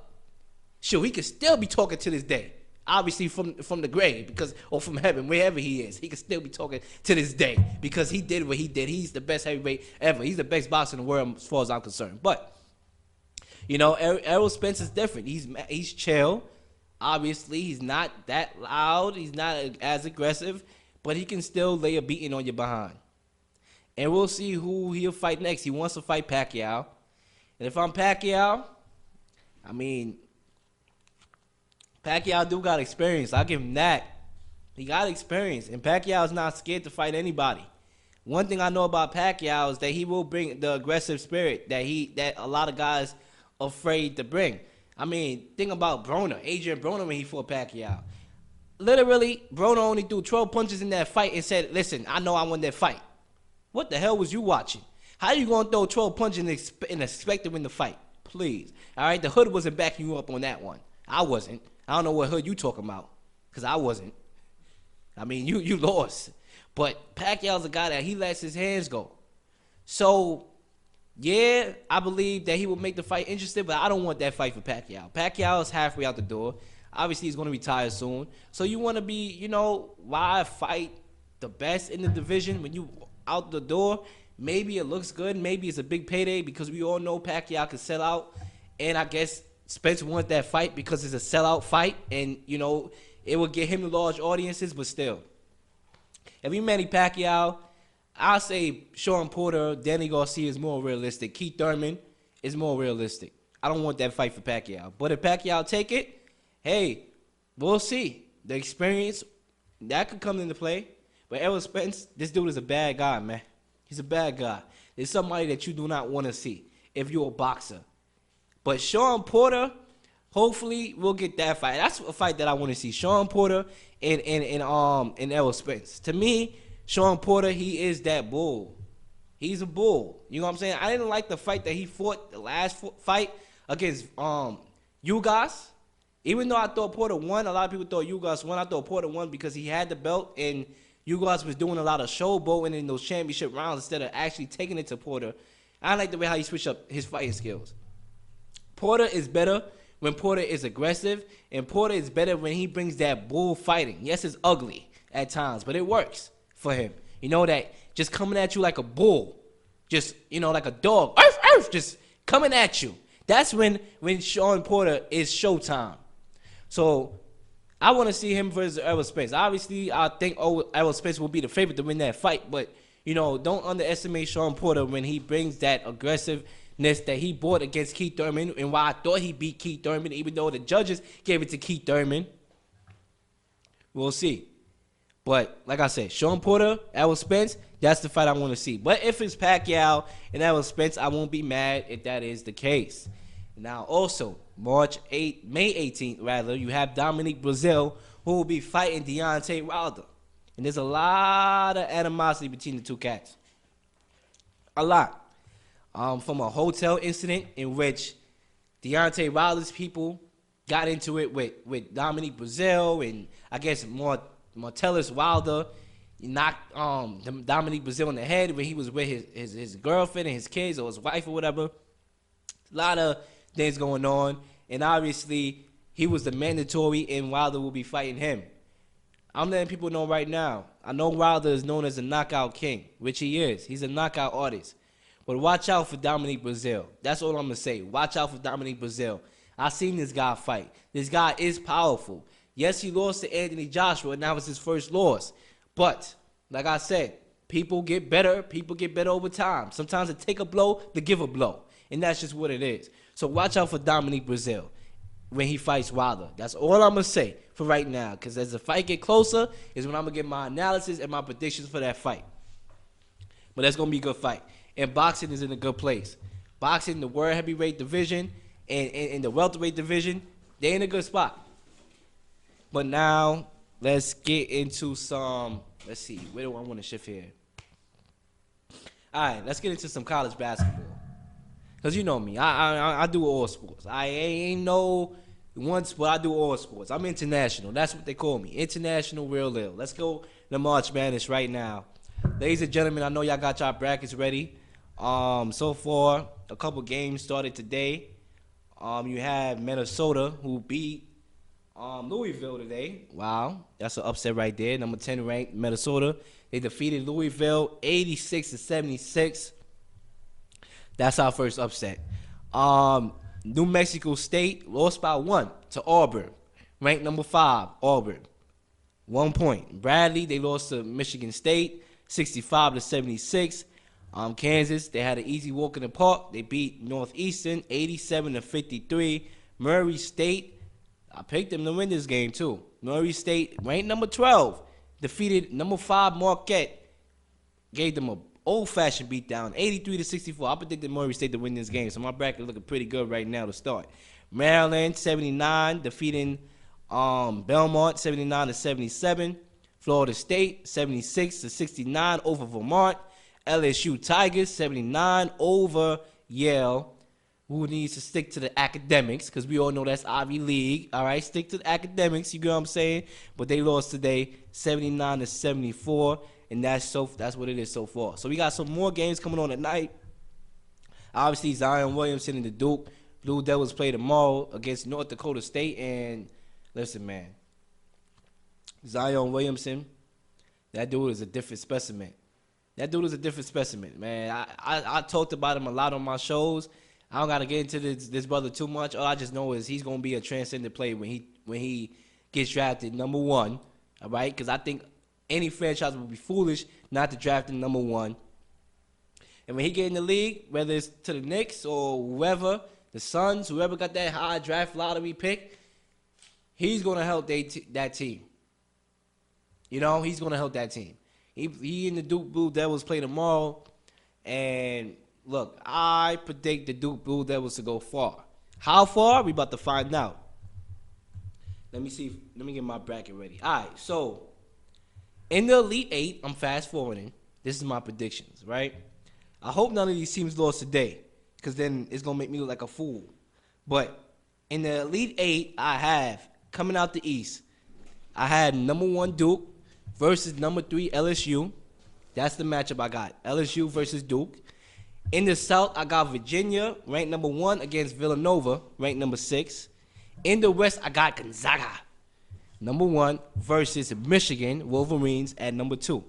Sure, he could still be talking to this day. Obviously from the grave, or from heaven, wherever he is. He could still be talking to this day because he did what he did. He's the best heavyweight ever. He's the best boxer in the world as far as I'm concerned. But, Errol Spence is different. He's chill. Obviously, he's not that loud. He's not as aggressive. But he can still lay a beating on your behind. And we'll see who he'll fight next. He wants to fight Pacquiao. And if I'm Pacquiao, Pacquiao do got experience. I'll give him that. He got experience. And Pacquiao's not scared to fight anybody. One thing I know about Pacquiao is that he will bring the aggressive spirit that a lot of guys afraid to bring. I mean, think about Broner, Adrian Broner when he fought Pacquiao. Literally, Broner only threw 12 punches in that fight and said, listen, I know I won that fight. What the hell was you watching? How you going to throw 12 punches and expect to win the fight? Please. All right, the hood wasn't backing you up on that one. I wasn't. I don't know what hood you talking about, because I wasn't. I mean, you lost. But Pacquiao's a guy that he lets his hands go. So, yeah, I believe that he will make the fight interesting, but I don't want that fight for Pacquiao. Pacquiao is halfway out the door. Obviously, he's going to retire soon. So you want to be, why fight the best in the division when you out the door? Maybe it looks good. Maybe it's a big payday because we all know Pacquiao can sell out. And I guess Spence wants that fight because it's a sellout fight. And, it will get him the large audiences, but still. If you Manny Pacquiao, I'll say Sean Porter, Danny Garcia is more realistic. Keith Thurman is more realistic. I don't want that fight for Pacquiao. But if Pacquiao take it, hey, we'll see. The experience, that could come into play. But Errol Spence, this dude is a bad guy, man. He's a bad guy. It's somebody that you do not want to see if you're a boxer. But Sean Porter, hopefully we'll get that fight. That's a fight that I want to see. Sean Porter and Errol Spence. To me, Sean Porter, he is that bull. He's a bull. You know what I'm saying? I didn't like the fight that he fought, the last fight against Ugas. Even though I thought Porter won, a lot of people thought Ugas won. I thought Porter won because he had the belt and Ugas was doing a lot of showboating in those championship rounds instead of actually taking it to Porter. I like the way how he switched up his fighting skills. Porter is better when Porter is aggressive, and Porter is better when he brings that bull fighting. Yes, it's ugly at times, but it works for him. You know that just coming at you like a bull, just, like a dog, just coming at you. That's when Sean Porter is showtime. So I want to see him versus Errol Spence. Obviously, I think Errol Spence will be the favorite to win that fight, but, don't underestimate Sean Porter when he brings that aggressiveness that he brought against Keith Thurman, and why I thought he beat Keith Thurman, even though the judges gave it to Keith Thurman. We'll see. But, like I said, Sean Porter, Errol Spence, that's the fight I want to see. But if it's Pacquiao and Errol Spence, I won't be mad if that is the case. Now, also, May 18th, you have Dominique Brazil, who will be fighting Deontay Wilder. And there's a lot of animosity between the two cats. A lot. From a hotel incident in which Deontay Wilder's people got into it with Dominique Brazil, and I guess Martellus Wilder knocked Dominique Brazil in the head when he was with his girlfriend and his kids or his wife or whatever. A lot of things going on, and obviously he was the mandatory, and Wilder will be fighting him. I'm letting people know right now. I know Wilder is known as a knockout king, which he is. He's a knockout artist. But watch out for Dominique Brazil. That's all I'm going to say. Watch out for Dominique Brazil. I've seen this guy fight. This guy is powerful. Yes, he lost to Anthony Joshua, and that was his first loss. But, like I said, people get better. People get better over time. Sometimes it take a blow to give a blow. And that's just what it is. So watch out for Dominique Brazil when he fights Wilder. That's all I'm going to say for right now. Because as the fight get closer is when I'm going to get my analysis and my predictions for that fight. But that's going to be a good fight. And boxing is in a good place. Boxing, the world heavyweight division, and the welterweight division, they're in a good spot. But now, let's get into some, let's see, where do I want to shift here? All right, let's get into some college basketball. Because you know me, I do all sports. I ain't no one sport, I do all sports. I'm international. That's what they call me, international real Leel. Let's go to March Madness right now. Ladies and gentlemen, I know y'all got y'all brackets ready. So far, a couple games started today. You have Minnesota, who beat Louisville today. Wow, that's an upset right there. Number 10 ranked Minnesota. They defeated Louisville 86-76. That's our first upset. New Mexico State lost by 1 to Auburn. Ranked number 5, Auburn. 1 point. Bradley, they lost to Michigan State 65-76. Kansas, they had an easy walk in the park. They beat Northeastern 87-53. Murray State, I picked them to win this game too. Murray State, ranked number 12, defeated number 5 Marquette gave them a old-fashioned beatdown, 83-64. I predicted Murray State to win this game, so my bracket looking pretty good right now to start. Maryland 79 defeating Belmont 79-77. Florida State 76-69 over Vermont. LSU Tigers 79 over Yale. Who needs to stick to the academics, because we all know that's Ivy League. All right, stick to the academics. You get what I'm saying? But they lost today 79-74, and that's what it is so far. So we got some more games coming on tonight. Obviously, Zion Williamson and the Duke Blue Devils play tomorrow against North Dakota State. And listen, man, Zion Williamson, that dude is a different specimen. Man. I talked about him a lot on my shows. I don't gotta get into this brother too much. All I just know is he's gonna be a transcendent player when he gets drafted number 1. All right, because I think any franchise would be foolish not to draft him number 1. And when he get in the league, whether it's to the Knicks or whoever, the Suns, whoever got that high draft lottery pick, he's gonna help that team. You know, he's gonna help that team. He and the Duke Blue Devils play tomorrow, and look, I predict the Duke Blue Devils to go far. How far? We about to find out. Let me get my bracket ready. All right, so in the Elite 8, I'm fast forwarding. This is my predictions, right? I hope none of these teams lost today, because then it's going to make me look like a fool. But in the Elite 8, I have, coming out the East, I had number 1 Duke versus number 3 LSU. That's the matchup I got. LSU versus Duke. In the South, I got Virginia, ranked number 1, against Villanova, ranked number 6. In the West, I got Gonzaga, number 1, versus Michigan Wolverines at number 2.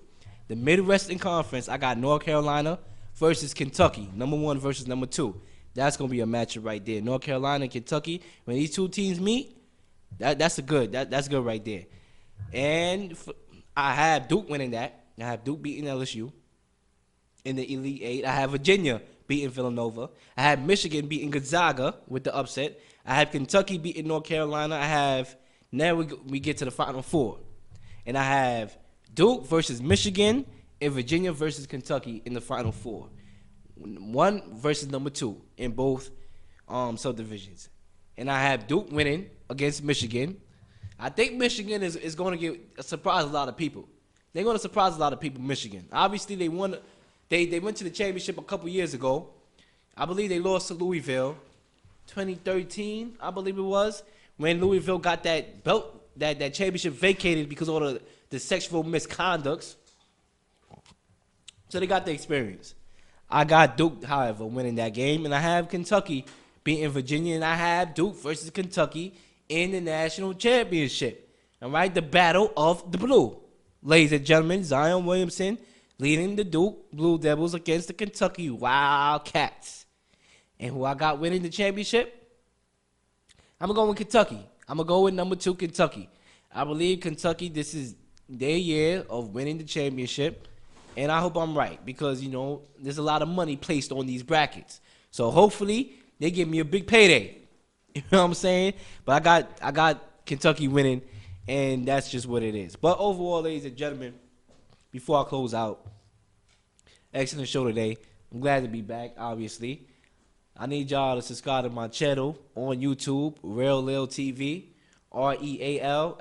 The Midwestern Conference, I got North Carolina versus Kentucky, number 1 versus number 2. That's going to be a matchup right there. North Carolina and Kentucky, when these two teams meet, that's good right there. And I have Duke winning that. I have Duke beating LSU. In the Elite 8, I have Virginia beating Villanova. I have Michigan beating Gonzaga with the upset. I have Kentucky beating North Carolina. Now we get to the Final Four. And I have Duke versus Michigan and Virginia versus Kentucky in the Final Four. 1 versus number 2 in both subdivisions. And I have Duke winning against Michigan. I think Michigan is going to surprise a lot of people. They're going to surprise a lot of people, Michigan. Obviously, they won. They went to the championship a couple years ago. I believe they lost to Louisville, 2013, I believe it was, when Louisville got that belt, that championship vacated because of all the sexual misconducts. So they got the experience. I got Duke, however, winning that game, and I have Kentucky beating Virginia, and I have Duke versus Kentucky in the national championship. All right, the battle of the blue. Ladies and gentlemen, Zion Williamson leading the Duke Blue Devils against the Kentucky Wildcats. And who I got winning the championship? I'm going to go with Kentucky. I'm going to go with number 2, Kentucky. I believe Kentucky, this is their year of winning the championship. And I hope I'm right because, you know, there's a lot of money placed on these brackets. So hopefully they give me a big payday. You know what I'm saying? But I got Kentucky winning, and that's just what it is. But overall, ladies and gentlemen, before I close out, excellent show today. I'm glad to be back, obviously. I need y'all to subscribe to my channel on YouTube, Leel TV, REALLEEL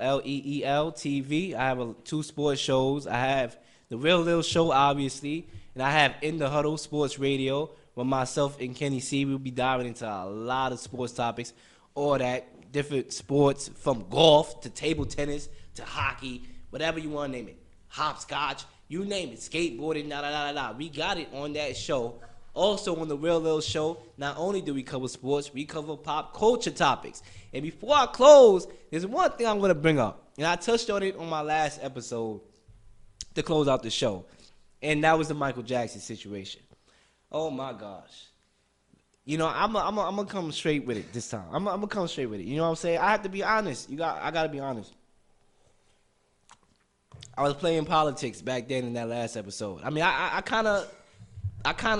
TV. I have 2 sports shows. I have the Real Leel Show, obviously, and I have In the Huddle Sports Radio with myself and Kenny C. We'll be diving into a lot of sports topics, all that, different sports, from golf to table tennis to hockey, whatever you want to name it. Hopscotch, you name it, skateboarding, We got it on that show. Also on the Real Leel Show, not only do we cover sports, we cover pop culture topics. And before I close, there's one thing I'm going to bring up. And I touched on it on my last episode to close out the show. And that was the Michael Jackson situation. Oh, my gosh. You know, I'm going to come straight with it this time. I'm going to come straight with it. You know what I'm saying? I have to be honest. I got to be honest. I was playing politics back then in that last episode. I mean, I kind of,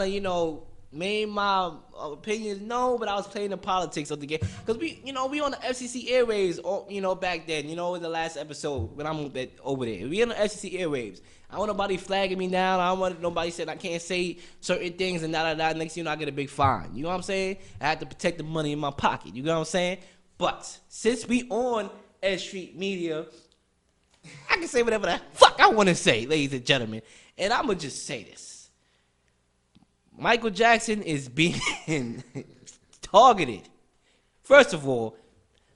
you know, made my opinions known, but I was playing the politics of the game. Because we on the FCC airwaves, back then, in the last episode when I'm over there. We on the FCC airwaves. I don't want nobody flagging me down. I don't want nobody saying I can't say certain things and da-da-da. Next thing I get a big fine. You know what I'm saying? I have to protect the money in my pocket. You know what I'm saying? But since we on S.STREET Media, I can say whatever the fuck I want to say, ladies and gentlemen. And I'm going to just say this. Michael Jackson is being targeted. First of all,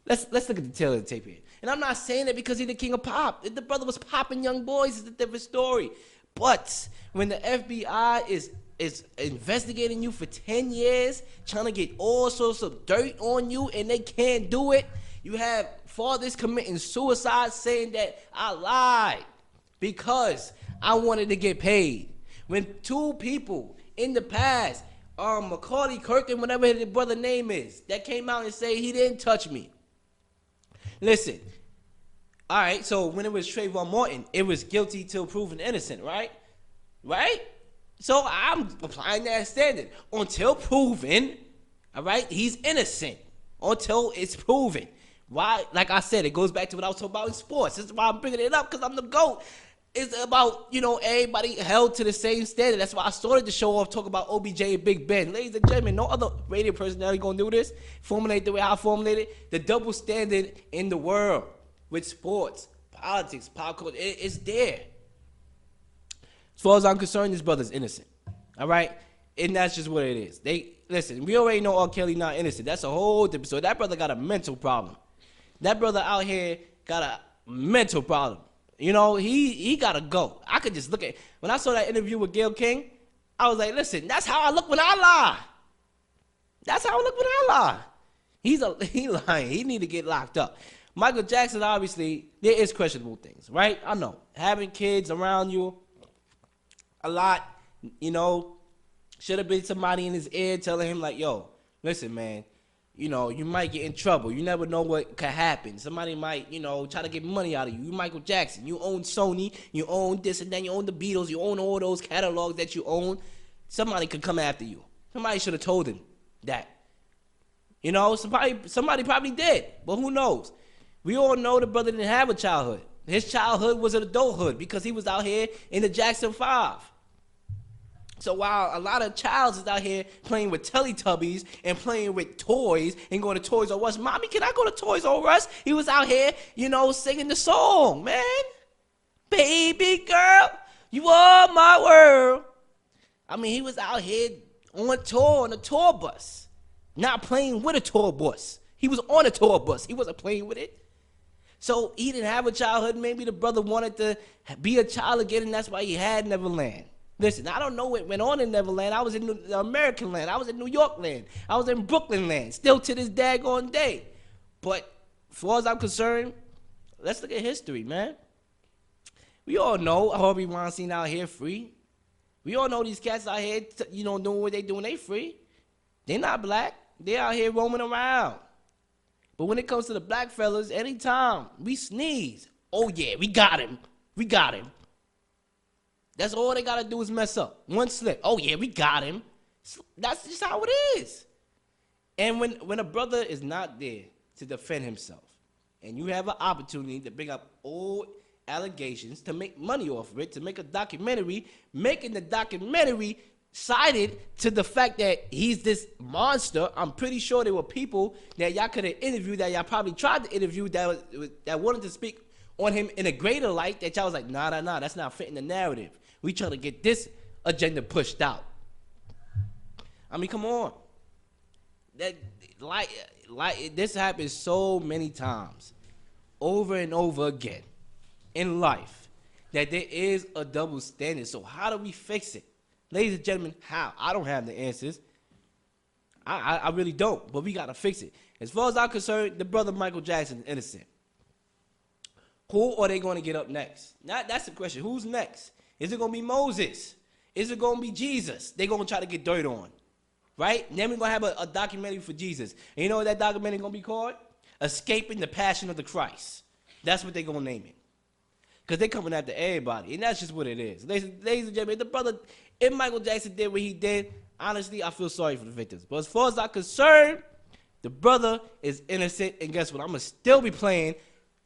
let's look at the tail of the tape here. And I'm not saying that because he's the king of pop. If the brother was popping young boys, it's a different story. But when the FBI is investigating you for 10 years, trying to get all sorts of dirt on you, and they can't do it, you have fathers committing suicide saying that I lied because I wanted to get paid. When two people in the past, Macaulay Culkin, whatever his brother's name is, that came out and say he didn't touch me. Listen, all right, so when it was Trayvon Martin, it was guilty till proven innocent, right? Right? So I'm applying that standard. Until proven, all right, he's innocent. Until it's proven. Why? Like I said, it goes back to what I was talking about in sports. This is why I'm bringing it up, because I'm the GOAT. It's about, everybody held to the same standard. That's why I started the show off talking about OBJ and Big Ben. Ladies and gentlemen, no other radio personality going to do this, formulate the way I formulated. The double standard in the world with sports, politics, pop culture, it's there. As far as I'm concerned, this brother's innocent. All right? And that's just what it is. Listen, we already know R. Kelly not innocent. That's a whole different story. That brother got a mental problem. That brother out here got a mental problem. He got to go. I could just look at, when I saw that interview with Gayle King, I was like, listen, that's how I look when I lie. That's how I look when I lie. He lying. He need to get locked up. Michael Jackson, obviously, there is questionable things, right? I know. Having kids around you a lot, should have been somebody in his ear telling him like, yo, listen, man, you might get in trouble. You never know what could happen. Somebody might, try to get money out of you. You Michael Jackson. You own Sony. You own this and then. You own the Beatles. You own all those catalogs that you own. Somebody could come after you. Somebody should have told him that. Somebody probably did. But who knows? We all know the brother didn't have a childhood. His childhood was an adulthood because he was out here in the Jackson 5. So while a lot of childs is out here playing with Teletubbies and playing with toys and going to Toys R Us, Mommy, can I go to Toys R Us? He was out here, singing the song, man. Baby girl, you are my world. I mean, he was out here on tour, on a tour bus, not playing with a tour bus. He was on a tour bus. He wasn't playing with it. So he didn't have a childhood. Maybe the brother wanted to be a child again, and that's why he had Neverland. Listen, I don't know what went on in Neverland. I was in the American land. I was in New York land. I was in Brooklyn land. Still to this daggone day. But as far as I'm concerned, let's look at history, man. We all know Harvey Weinstein out here free. We all know these cats out here, doing what they doing. They free. They not black. They out here roaming around. But when it comes to the black fellas, anytime we sneeze, oh yeah, we got him. We got him. That's all they got to do is mess up. One slip. Oh, yeah, we got him. That's just how it is. And when a brother is not there to defend himself, and you have an opportunity to bring up old allegations, to make money off of it, to make a documentary, making the documentary sided to the fact that he's this monster, I'm pretty sure there were people that y'all could have interviewed, that y'all probably tried to interview, that wanted to speak on him in a greater light, that y'all was like, nah, that's not fitting the narrative. We trying to get this agenda pushed out. I mean, come on. That like this happens so many times, over and over again in life, that there is a double standard. So how do we fix it? Ladies and gentlemen, how? I don't have the answers. I really don't, but we got to fix it. As far as I'm concerned, the brother Michael Jackson is innocent. Who are they going to get up next? That's the question. Who's next? Is it going to be Moses? Is it going to be Jesus? They're going to try to get dirt on, right? And then we're going to have a documentary for Jesus. And you know what that documentary going to be called? Escaping the Passion of the Christ. That's what they're going to name it. Because they're coming after everybody, and that's just what it is. Ladies and gentlemen, if Michael Jackson did what he did, honestly, I feel sorry for the victims. But as far as I'm concerned, the brother is innocent. And guess what? I'm going to still be playing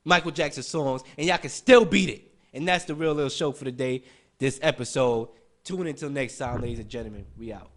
Michael Jackson songs, and y'all can still beat it. And that's the Real Lil Show for the day, this episode. Tune in until next time, ladies and gentlemen. We out.